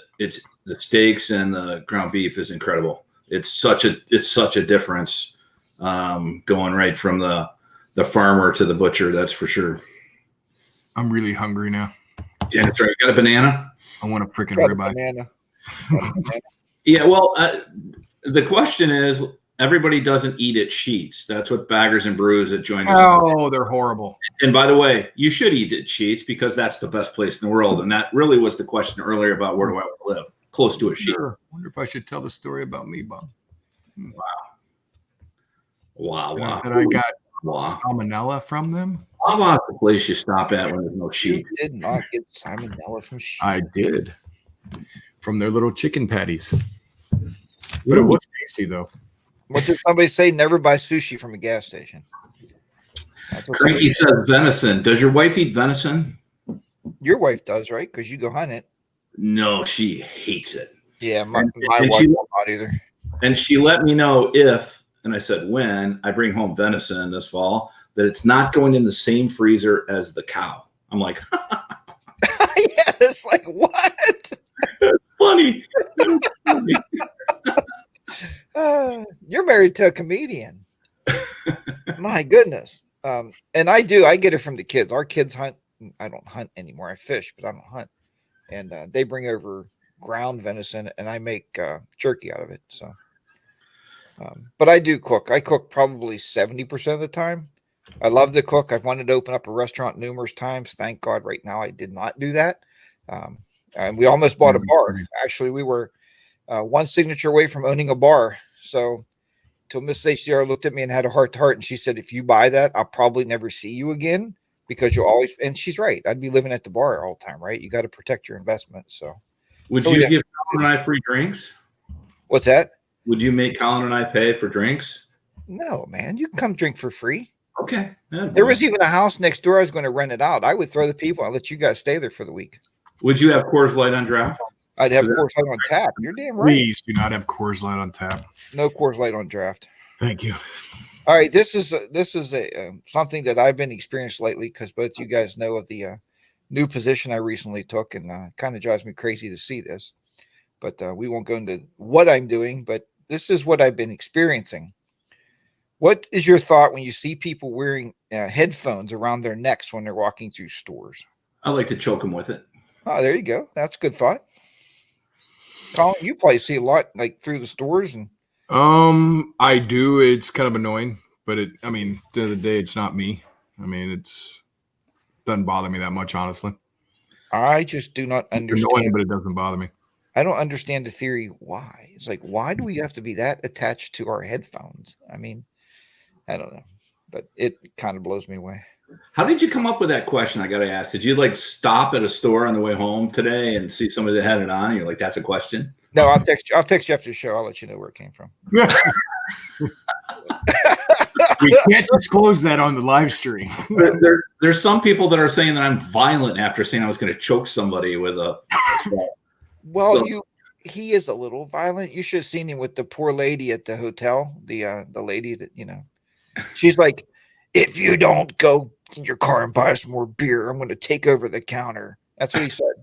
steaks and the ground beef is incredible. It's such a difference going right from the farmer to the butcher. That's for sure. I'm really hungry now. Yeah, that's right. You got a banana? I want a freaking ribeye. Banana. Yeah, well, the question is, everybody doesn't eat at Sheets. That's what Baggers and Brews that joined us. Oh, they're horrible. And by the way, you should eat at Sheets because that's the best place in the world. And that really was the question earlier about where do I want to live? Close to a Sheets. Sure. I wonder if I should tell the story about me, Bob. Wow. That I got salmonella from them. How about the place you stop at when there's no You Sheets? did not get salmonella from sheep. I did. From their little chicken patties. But it was tasty, though. What did somebody say? Never buy sushi from a gas station. That's what Cranky says venison. Does your wife eat venison? your wife does, right? Because you go hunt it. No, she hates it. Yeah, my And wife she- will not either. And she let me know if, and I said when, I bring home venison this fall, that it's not going in the same freezer as the cow. I'm like, Yeah, it's like, what? funny. You're married to a comedian. My goodness. And I get it from the kids. Our kids hunt. I don't hunt anymore. I fish, but I don't hunt. And they bring over ground venison, and I make jerky out of it. So, but I do cook. I cook probably 70% of the time. I love to cook. I've wanted to open up a restaurant numerous times. Thank God right now I did not do that. And we almost bought a bar. Actually, we were one signature away from owning a bar. So till Mrs. HDR looked at me and had a heart to heart, and she said, if you buy that, I'll probably never see you again because you'll always, and she's right. I'd be living at the bar all the time, right? You got to protect your investment. So Would So you yeah. give Colin and I free drinks? What's that? Would you make Colin and I pay for drinks? No, man. You can come drink for free. Okay. There was even a house next door. I was going to rent it out. I would throw the people. I'll let you guys stay there for the week. Would you have Coors Light on draft? I'd have Coors Light on tap. You're damn right. Please do not have Coors Light on tap. No Coors Light on draft. Thank you. All right, this is something that I've been experiencing lately because both you guys know of the new position I recently took, and kind of drives me crazy to see this. But we won't go into what I'm doing, but this is what I've been experiencing. What is your thought when you see people wearing headphones around their necks when they're walking through stores? I like to choke them with it. Oh, there you go. That's a good thought. Colin, you probably see a lot like through the stores and. I do. It's kind of annoying, but at the end of the day, it's not me. It doesn't bother me that much, honestly. I just do not understand. It's annoying, but it doesn't bother me. I don't understand the theory why. It's like, why do we have to be that attached to our headphones? I don't know, but it kind of blows me away. How did you come up with that question? I got to ask. Did you like stop at a store on the way home today and see somebody that had it on? And you're like, that's a question? No, I'll text you. I'll text you after the show. I'll let you know where it came from. We can't disclose that on the live stream. There's some people that are saying that I'm violent after saying I was going to choke somebody with a. Well, he is a little violent. You should have seen him with the poor lady at the hotel. The lady that she's like, if you don't go in your car and buy some more beer, I'm going to take over the counter. That's what he said.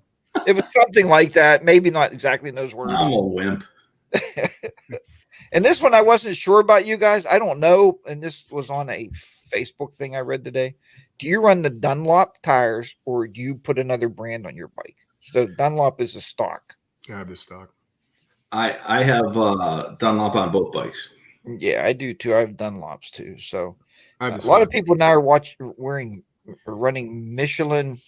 If it's something like that, maybe not exactly in those words. I'm a wimp. And this one, I wasn't sure about you guys. I don't know. And this was on a Facebook thing I read today. Do you run the Dunlop tires or do you put another brand on your bike? So Dunlop is a stock. I have this stock. I have Dunlop on both bikes. Yeah, I do too. I have Dunlops too. So a lot of people now are running Michelin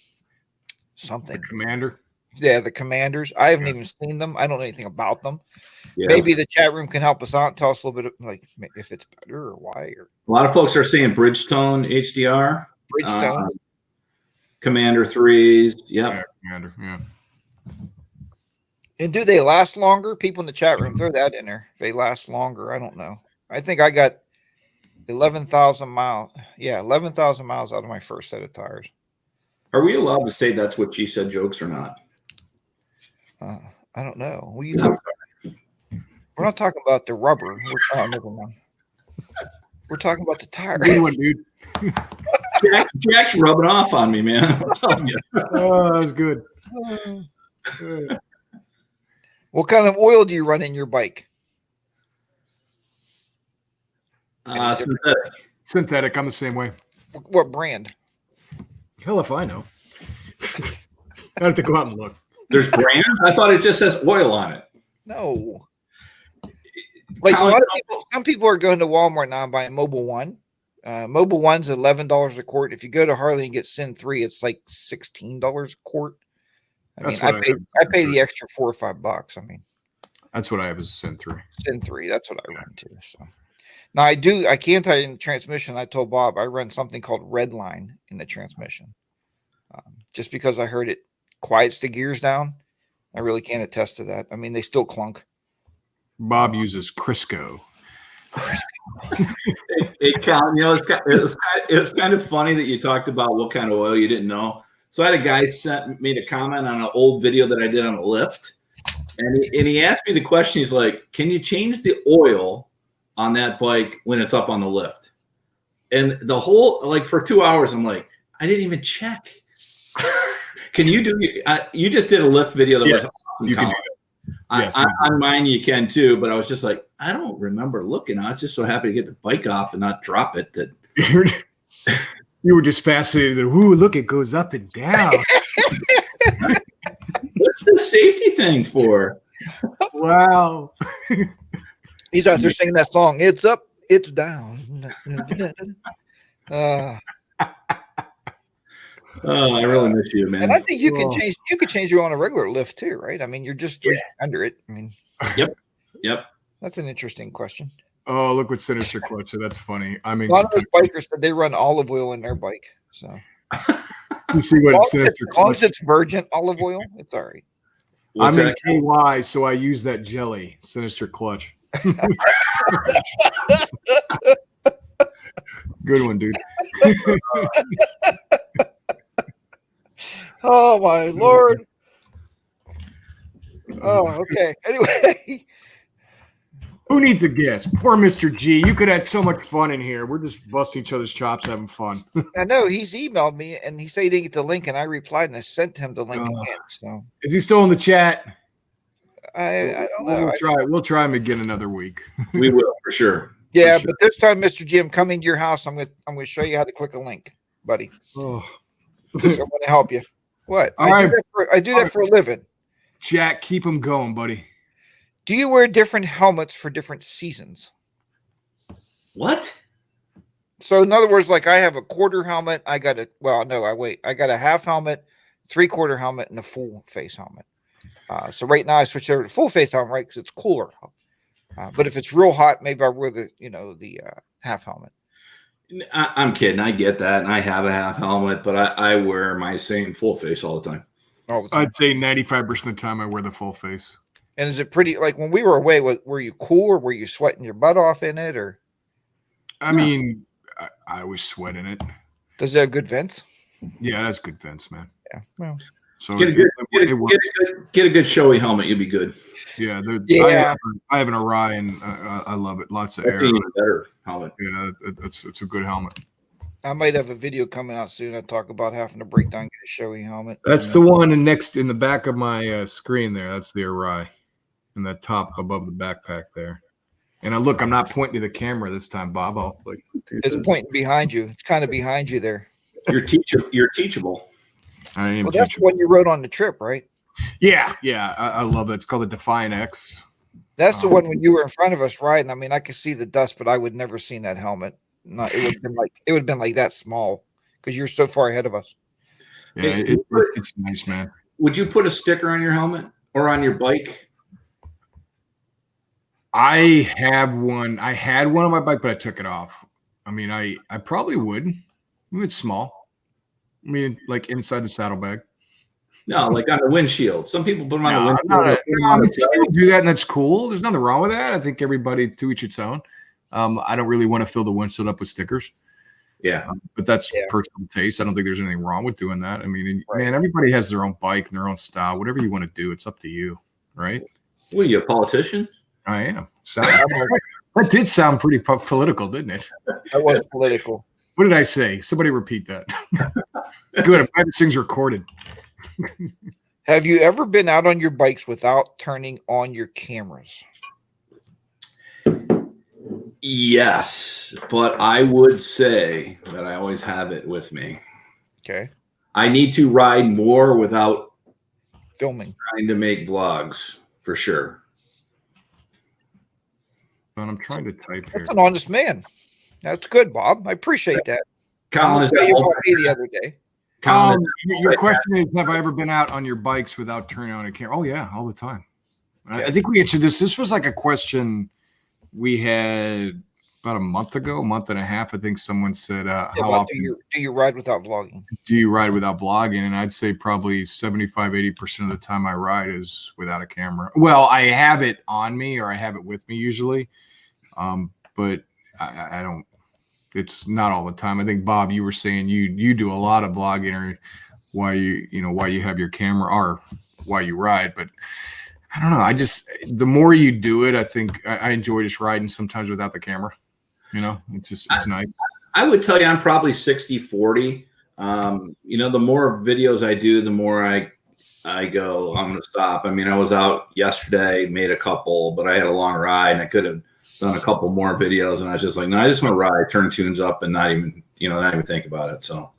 something. The Commander. Yeah, the Commanders. I haven't even seen them. I don't know anything about them. Yeah. Maybe the chat room can help us out and tell us a little bit of like if it's better or why. Or a lot of folks are saying Bridgestone HDR. Bridgestone. Commander 3s. Yep. Yeah, Commander. Yeah. And do they last longer? People in the chat room, throw that in there. If they last longer, I don't know. I think I got 11,000 miles. Yeah, 11,000 miles out of my first set of tires. Are we allowed to say that's what she said jokes or not? I don't know. What are you talking about? We're not talking about the rubber. Never mind. We're talking about the tire. Good one, dude. Jack's rubbing off on me, man. I'm telling you. Oh, that was good. What kind of oil do you run in your bike? Synthetic. Synthetic. I'm the same way. What brand? Hell if I know. I have to go out and look. There's brand? I thought it just says oil on it. No. Like a lot of people, some people are going to Walmart now and buying Mobile One. Mobile One's $11 a quart. If you go to Harley and get Sin 3, it's like $16 a quart. I pay the extra $4 or $5. That's what I have as a Sin 3. Sin 3, that's what I run too. So now I can tell you in the transmission, I told Bob I run something called Redline in the transmission. Just because I heard it quiets the gears down. I really can't attest to that. They still clunk. Bob uses Crisco. Hey, Colin, it's kind of funny that you talked about what kind of oil you didn't know. So I had a guy made a comment on an old video that I did on a lift, and he asked me the question. He's like, "Can you change the oil on that bike when it's up on the lift?" And the whole for 2 hours, I'm like, I didn't even check. Can you do? You just did a lift video that was awesome, you can Colin. do that. Yes, on mine you can too, but I was just like, I don't remember looking. I was just so happy to get the bike off and not drop it. That you were just fascinated. Ooh, look, it goes up and down. What's the safety thing for? Wow. He's out there singing that song. It's up, it's down. Oh, I really miss you, man. And I think you can change. You could change your on a regular lift too, right? You're just under it. Yep. That's an interesting question. Oh, look what Sinister Clutch. So that's funny. A lot of those bikers said they run olive oil in their bike. So you see what Sinister Clutch. As long as it's virgin olive oil, it's all right. What's I'm that? in KY, so I use that jelly, Sinister Clutch. Good one, dude. Oh my Lord. Oh, okay. Anyway, Who needs a guest? Poor Mr. G. You could have so much fun in here. We're just busting each other's chops, having fun. I know he's emailed me and he said he didn't get the link, and I replied and I sent him the link again. So Is he still in the chat? I don't know. We'll try him again another week. We will for sure. Yeah, For sure. but this time, Mr. G, I'm coming to your house. I'm gonna show you how to click a link, buddy. Oh. So I'm gonna help you. What? All right. I do that for a living. Jack, keep him going, buddy. Do you wear different helmets for different seasons? What? So in other words, like I have a quarter helmet. I got a half helmet, 3/4 helmet, and a full face helmet. So right now I switch over to full face helmet, right? Because it's cooler. But if it's real hot, maybe I wear the half helmet. I'm kidding. I get that. And I have a half helmet, but I wear my same full face all the time. All the time. I'd say 95% of the time I wear the full face. And is it pretty, like when we were away, were you cool, or were you sweating your butt off in it, or? I mean, I was sweating it. Does it have good vents? Yeah, that's good fence, man. Yeah. Well, So Get a good showy helmet. You'll be good. Yeah, Yeah. I have an Orion. I love it. Lots of That's air. an even better helmet. Yeah, it's a good helmet. I might have a video coming out soon. I talk about having to break down, get a showy helmet. That's the one in the back of my screen there. That's the Orion, in the top above the backpack there. And look, I'm not pointing to the camera this time, Bob. I'll It's pointing behind you. It's kind of behind you there. You're teachable. I am Well, that's teachable. when you rode on the trip, right? Yeah. I love it. It's called the Defiant X. That's the one when you were in front of us riding. I mean, I could see the dust, but I would never seen that helmet. No, it would have been like that small because you're so far ahead of us. Yeah, it's nice, man. Would you put a sticker on your helmet or on your bike? I have one. I had one on my bike, but I took it off. I mean, I probably would. It's small. I mean, like inside the saddlebag. No, like on the windshield. Some people put them on the windshield. I mean, some people do that, and that's cool. There's nothing wrong with that. I think everybody to each its own. I don't really want to fill the windshield up with stickers. Yeah. But that's personal taste. I don't think there's anything wrong with doing that. I mean, Right. man, everybody has their own bike and their own style. Whatever you want to do, it's up to you, right? What are you, a politician? I am. That did sound pretty political, didn't it? That was political. What did I say? Somebody repeat that. Good. I'm glad this thing's recorded. Have you ever been out on your bikes without turning on your cameras? Yes, but I would say that I always have it with me. Okay. I need to ride more without Filming. trying to make vlogs for sure. And I'm trying to type here. That's an honest man. That's good, Bob. I appreciate that. Colin, is I that you all? about me the other day. Colin, Your question is, have I ever been out on your bikes without turning on a camera? Oh, yeah, all the time. I think we answered this. This was like a question we had about a month and a half. I think someone said, how often do you ride without vlogging? do you ride without vlogging? And I'd say probably 75-80% of the time I ride is without a camera. Well, I have it on me or I have it with me usually, but I don't. It's not all the time. I think, Bob, you were saying you do a lot of vlogging, or why you have your camera or why you ride. But I don't know. The more you do it, I think I enjoy just riding sometimes without the camera. It's nice. I would tell you I'm probably 60-40. The more videos I do, the more I go, I'm going to stop. I mean, I was out yesterday, made a couple, but I had a long ride and I could have done a couple more videos. And I was just like, no, I just want to ride, turn tunes up and not even think about it. So,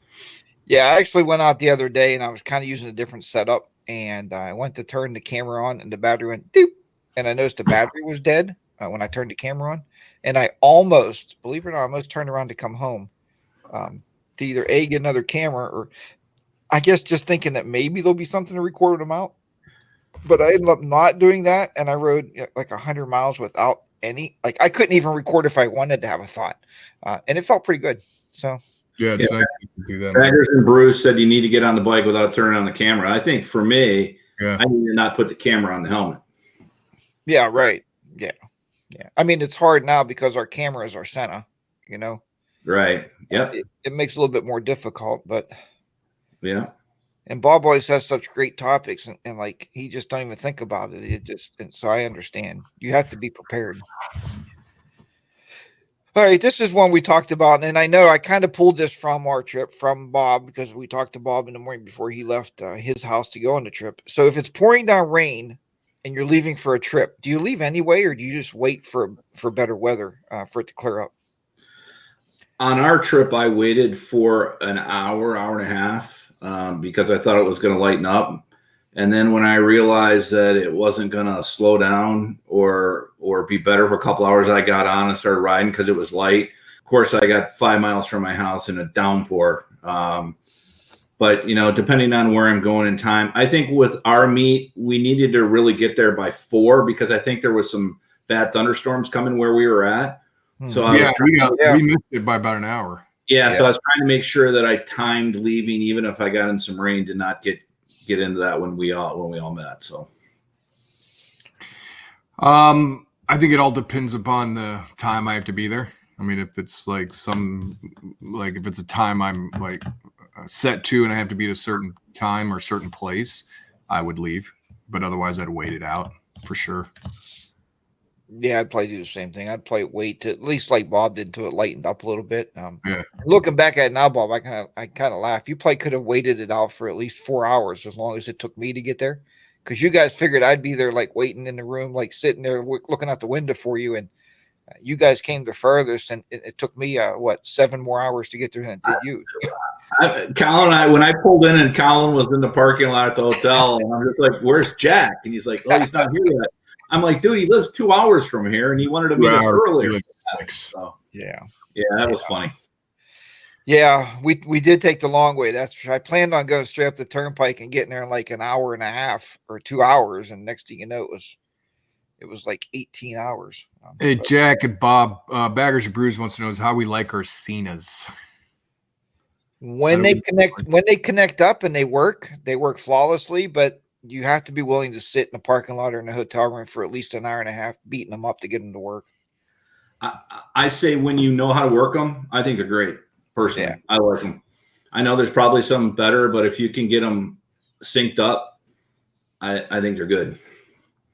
yeah, I actually went out the other day and I was kind of using a different setup, and I went to turn the camera on and the battery went doop. And I noticed the battery was dead when I turned the camera on. And I almost, believe it or not, almost turned around to come home to either get another camera, or I guess just thinking that maybe there'll be something to record them out. But I ended up not doing that. And I rode like 100 miles without I couldn't even record if I wanted to have a thought. And it felt pretty good. So, Yeah, it's nice to do that. Baggers and Bruce said you need to get on the bike without turning on the camera. I think for me, Yeah. I need to not put the camera on the helmet. Yeah, right. Yeah. Yeah. I mean, it's hard now because our cameras are Sena, you know. Right. Yep. It makes it a little bit more difficult, but Yeah. and Bob always has such great topics and like he just don't even think about it. And so I understand. You have to be prepared. All right, this is one we talked about, and I know I kind of pulled this from our trip from Bob because we talked to Bob in the morning before he left his house to go on the trip. So if it's pouring down rain and you're leaving for a trip, do you leave anyway, or do you just wait for better weather for it to clear up? On our trip, I waited for an hour and a half because I thought it was going to lighten up. And then when I realized that it wasn't going to slow down or be better for a couple hours, I got on and started riding because it was light. Of course, I got 5 miles from my house in a downpour. But, you know, depending on where I'm going in time, I think with our meet, we needed to really get there by 4 because I think there was some bad thunderstorms coming where we were at. So we missed it by about an hour. Yeah, so I was trying to make sure that I timed leaving, even if I got in some rain, to not get into that when we all met. So, I think it all depends upon the time I have to be there. I mean, if it's like if it's a time I'm like set to and I have to be at a certain time or certain place, I would leave. But otherwise, I'd wait it out for sure. Yeah, I'd probably do the same thing. I'd probably wait to at least like Bob did until it lightened up a little bit. Looking back at it now, Bob, I kind of laugh. You probably could have waited it out for at least 4 hours as long as it took me to get there, because you guys figured I'd be there like waiting in the room, like sitting there looking out the window for you, and you guys came the furthest, and it took me 7 more hours to get there than it did you. Colin and I, when I pulled in and Colin was in the parking lot at the hotel, and I'm just like, "Where's Jack?" And he's like, "Oh, he's not here yet." I'm like, "Dude, he lives 2 hours from here, and he wanted to meet us earlier." So, yeah, that was funny. Yeah, we did take the long way. That's for sure. I planned on going straight up the turnpike and getting there in like an hour and a half or 2 hours, and next thing you know, it was like 18 hours. Hey, Jack and Bob, Baggers and Brews wants to know is how we like our Cenas. When they connect up and they work flawlessly, but you have to be willing to sit in a parking lot or in a hotel room for at least an hour and a half, beating them up to get them to work. I say when you know how to work them, I think they're great. Personally, yeah. I like them. I know there's probably some better, but if you can get them synced up, I think they're good.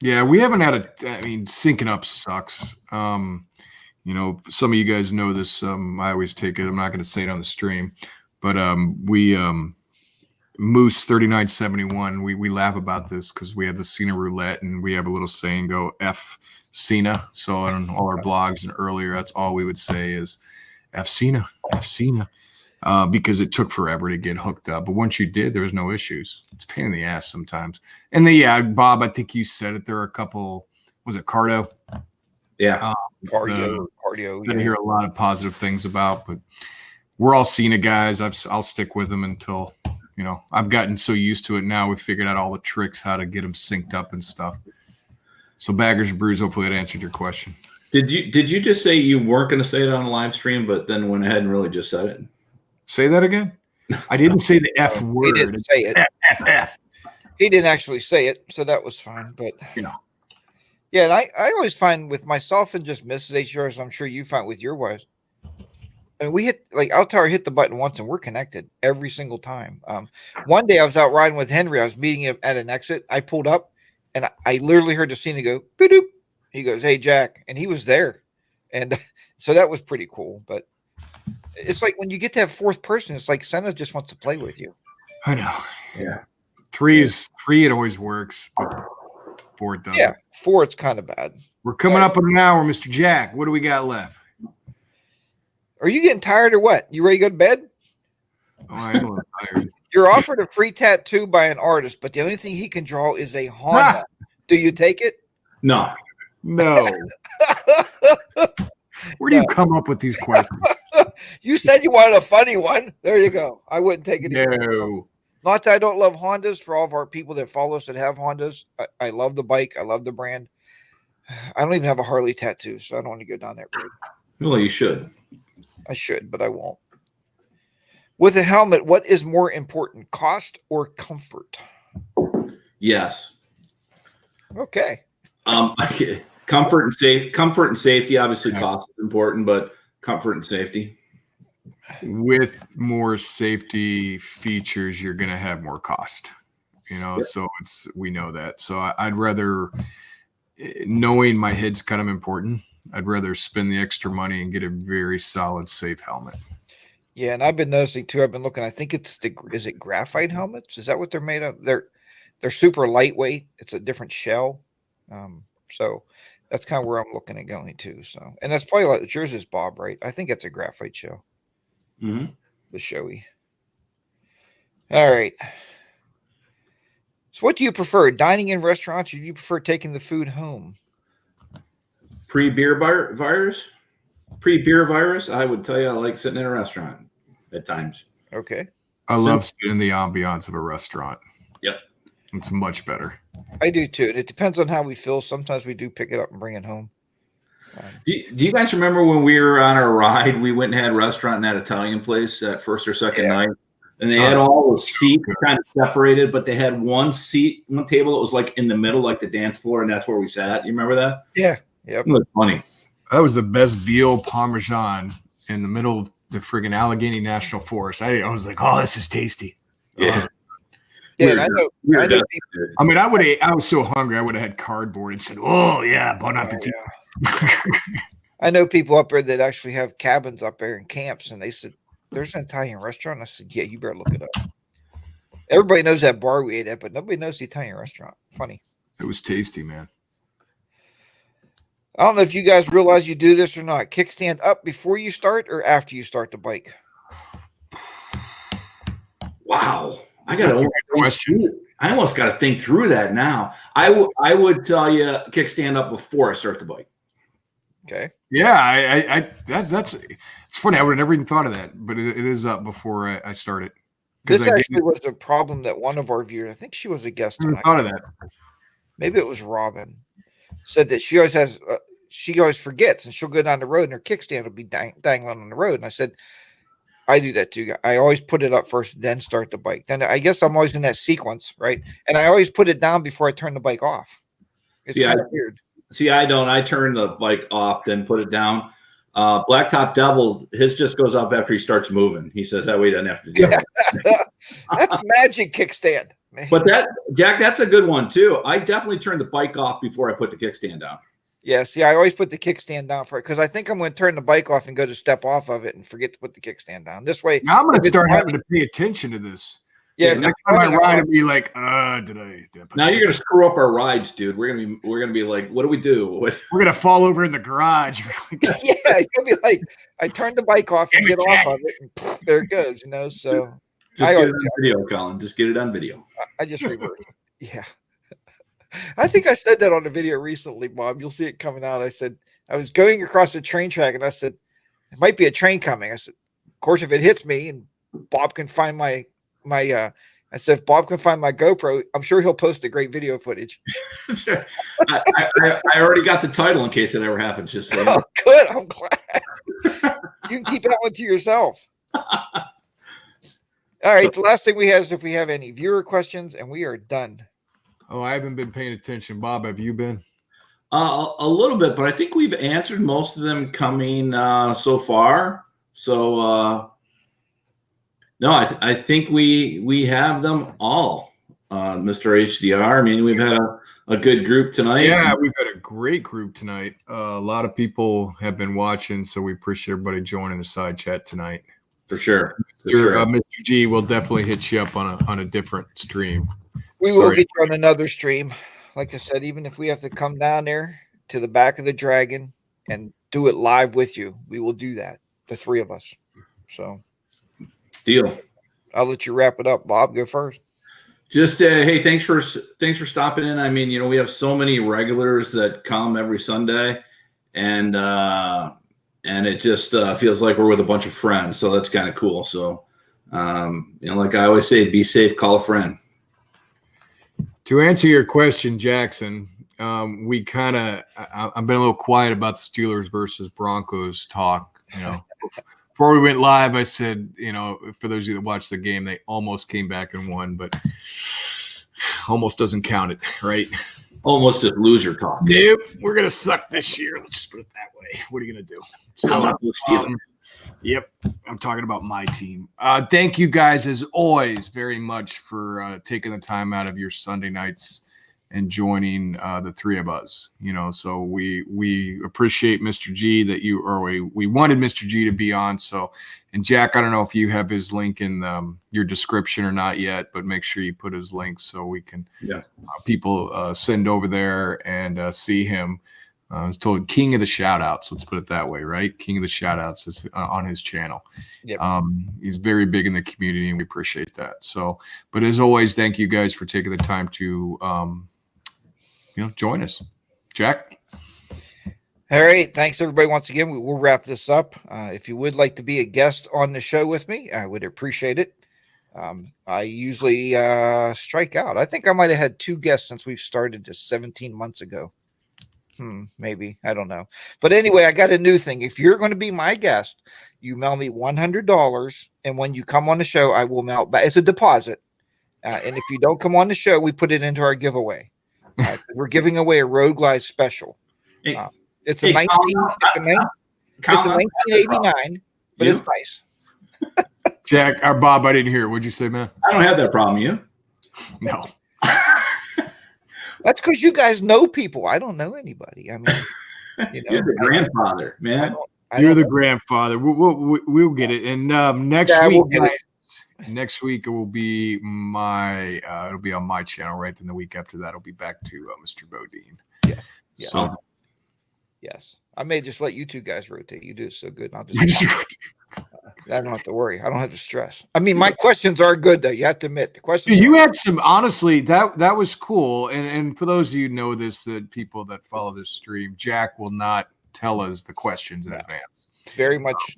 Yeah, we haven't had syncing up sucks. You know, some of you guys know this. I always take it. I'm not going to say it on the stream, but we Moose 3971. We laugh about this because we have the Cena roulette and we have a little saying go F Cena. So on all our blogs and earlier, that's all we would say is F Cena, F Cena, because it took forever to get hooked up. But once you did, there was no issues. It's a pain in the ass sometimes. And then, Bob, I think you said it. There are a couple. Was it Cardo? Yeah, cardio. Didn't hear a lot of positive things about, but we're all Cena guys. I'll stick with them until I've gotten so used to it now. We've figured out all the tricks how to get them synced up and stuff. So Baggers and Brews, hopefully it answered your question. Did you just say you weren't going to say it on a live stream, but then went ahead and really just said it? Say that again? I didn't say the F word. He didn't say it. F. He didn't actually say it, so that was fine. But yeah, and I always find with myself and just Mrs. HR, as I'm sure you find with your wives, and we hit Altar hit the button once and we're connected every single time. One day I was out riding with Henry. I was meeting him at an exit. I pulled up and I literally heard the Cena go boop. He goes, "Hey, Jack," and he was there, and so that was pretty cool. But it's like when you get to have fourth person, it's like Senna just wants to play with you. I know. Yeah. Three. It always works, but 4 it doesn't. Yeah, 4 it's kind of bad. We're coming up on an hour, Mr. Jack. What do we got left? Are you getting tired or what? You ready to go to bed? Oh, I am a little tired. You're offered a free tattoo by an artist, but the only thing he can draw is a Honda. Do you take it? No. Where do you come up with these questions? You said you wanted a funny one. There you go. I wouldn't take it. No. Not that I don't love Hondas. For all of our people that follow us that have Hondas, I love the bike. I love the brand. I don't even have a Harley tattoo, so I don't want to go down that road. Well, you should. I should, but I won't. With a helmet, what is more important, cost or comfort? Yes. Okay. Comfort and safety. Obviously, cost is important, but comfort and safety. With more safety features, you're going to have more cost. Yep. So we know that. So I'd rather, knowing my head's kind of important, I'd rather spend the extra money and get a very solid, safe helmet. Yeah, and I've been noticing too. I've been looking. I think is it graphite helmets? Is that what they're made of? They're super lightweight. It's a different shell. So that's kind of where I'm looking at going to. So, and that's probably like yours is, Bob, right? I think it's a graphite shell. Mm-hmm. The showy. All right. So, what do you prefer, dining in restaurants, or do you prefer taking the food home? Pre-beer virus, I would tell you I like sitting in a restaurant at times. Okay. I love sitting in the ambiance of a restaurant. Yep. It's much better. I do too. And it depends on how we feel. Sometimes we do pick it up and bring it home. Do you guys remember when we were on our ride, we went and had a restaurant in that Italian place that first or second night? And they had all the seats kind of separated, but they had one table that was like in the middle, like the dance floor, and that's where we sat. You remember that? Yeah. Yep. It was funny. That was the best veal parmesan in the middle of the friggin' Allegheny National Forest. I was like, oh, this is tasty. Yeah. Yeah, I know people, I mean, I was so hungry, I would have had cardboard and said, oh, yeah, bon appetit. Yeah. I know people up there that actually have cabins up there and camps, and they said, there's an Italian restaurant. I said, yeah, you better look it up. Everybody knows that bar we ate at, but nobody knows the Italian restaurant. Funny. It was tasty, man. I don't know if you guys realize you do this or not. Kickstand up before you start or after you start the bike? Wow. I almost got to think through that now. I would tell you kickstand up before I start the bike. Okay. Yeah, that's it's funny. I would have never even thought of that, but it is up before I started. This actually was a problem that one of our viewers, I think she was a guest. I never thought of that. Maybe it was Robin. Said that she always forgets, and she'll go down the road and her kickstand will be dangling on the road. And I said, I do that too. I always put it up first, then start the bike. Then I guess I'm always in that sequence, right? And I always put it down before I turn the bike off. It's kind of weird. See, I don't. I turn the bike off, then put it down. Blacktop Devil, his just goes up after he starts moving. He says that way he doesn't have to do it. That's magic kickstand. But Jack, that's a good one too. I definitely turn the bike off before I put the kickstand down. Yeah, see, I always put the kickstand down for it because I think I'm going to turn the bike off and go to step off of it and forget to put the kickstand down. This way, now I'm going to start having to pay attention to this. Yeah, next time I ride, I'll be like, did I now you're going to screw up our rides, dude. We're gonna be like, what do we do? We're going to fall over in the garage. Yeah, it's going to be like, I turned the bike off and get off of it, and there it goes. So just get it on video, Colin. Just get it on video. I just reversed it. Yeah. I think I said that on a video recently, Bob. You'll see it coming out. I said, I was going across the train track and I said, it might be a train coming. I said, of course, if it hits me and Bob can find I said, if Bob can find my GoPro, I'm sure he'll post a great video footage. I already got the title in case it ever happens. Just so oh, good. I'm glad. You can keep that one to yourself. All right. The last thing we have is if we have any viewer questions, and we are done. Oh, I haven't been paying attention. Bob, have you been? A little bit, but I think we've answered most of them coming so far. So, no, I think we have them all, Mr. HDR. I mean, we've had a good group tonight. Yeah, we've had a great group tonight. A lot of people have been watching, so we appreciate everybody joining the side chat tonight. For sure. Mr. G will definitely hit you up on a different stream. We will get you on another stream. Like I said, even if we have to come down there to the back of the Dragon and do it live with you, we will do that. The three of us. So, deal. I'll let you wrap it up. Bob, go first. Just hey, thanks for stopping in. I mean, we have so many regulars that come every Sunday, and it just feels like we're with a bunch of friends. So that's kind of cool. So, like I always say, be safe. Call a friend. To answer your question, Jackson, I've been a little quiet about the Steelers versus Broncos talk. Before we went live, I said, for those of you that watched the game, they almost came back and won, but Almost doesn't count it, right? Almost just loser talk. Nope, we're gonna suck this year. Let's just put it that way. What are you gonna do? So, I'm not stealing. Yep, I'm talking about my team. Thank you guys, as always, very much for taking the time out of your Sunday nights and joining the three of us. You know, so we appreciate Mr. G that you, or we wanted Mr. G to be on. So, and Jack, I don't know if you have his link in your description or not yet, but make sure you put his link so we can people send over there and see him. I was told King of the Shoutouts. Let's put it that way, right? King of the Shoutouts is on his channel. Yep. He's very big in the community, and we appreciate that. So, but as always, thank you guys for taking the time to, join us. Jack. All right. Thanks, everybody. Once again, we will wrap this up. If you would like to be a guest on the show with me, I would appreciate it. I usually strike out. I think I might have had 2 guests since we've started just 17 months ago. Maybe. I don't know. But anyway, I got a new thing. If you're going to be my guest, you mail me $100. And when you come on the show, I will mail back. It's a deposit. And if you don't come on the show, we put it into our giveaway. We're giving away a Road Glide special. It's a 1989, but it's nice. Jack, or Bob, I didn't hear. What'd you say, man? I don't have that problem. You? No. That's because you guys know people. I don't know anybody. I mean, you're the grandfather, man. You're the grandfather. We'll get it. And next week, next week it will be it'll be on my channel. Right then, the week after that, it'll be back to Mr. Bodine. Yeah. So. Yes, I may just let you 2 guys rotate. You do it so good. I'll just. I don't have to worry. I don't have to stress. I mean, my questions are good, though. You have to admit the questions. You had some, honestly, that was cool. And for those of you who know this, that people that follow this stream, Jack will not tell us the questions in advance. It's very much,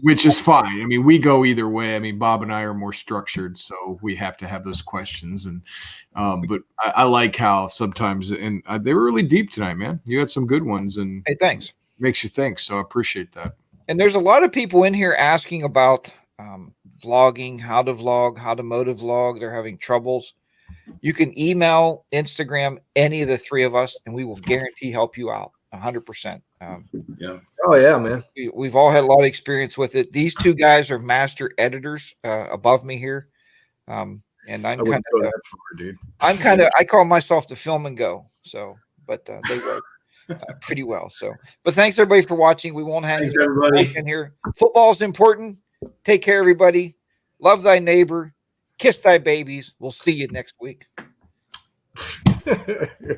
which is fine. I mean, we go either way. I mean, Bob and I are more structured, so we have to have those questions. And but I like how sometimes, and they were really deep tonight, man. You had some good ones, and hey, thanks. Makes you think. So I appreciate that. And there's a lot of people in here asking about vlogging, how to vlog, how to motovlog. They're having troubles. You can email, Instagram, any of the 3 of us, and we will guarantee help you out 100%. Oh yeah, man. We've all had a lot of experience with it. These 2 guys are master editors above me here. And I call myself the film and go. So, but they work pretty well. So, but thanks everybody for watching. We won't hang everybody in here. Football is important. Take care, everybody. Love thy neighbor. Kiss thy babies. We'll see you next week. Later.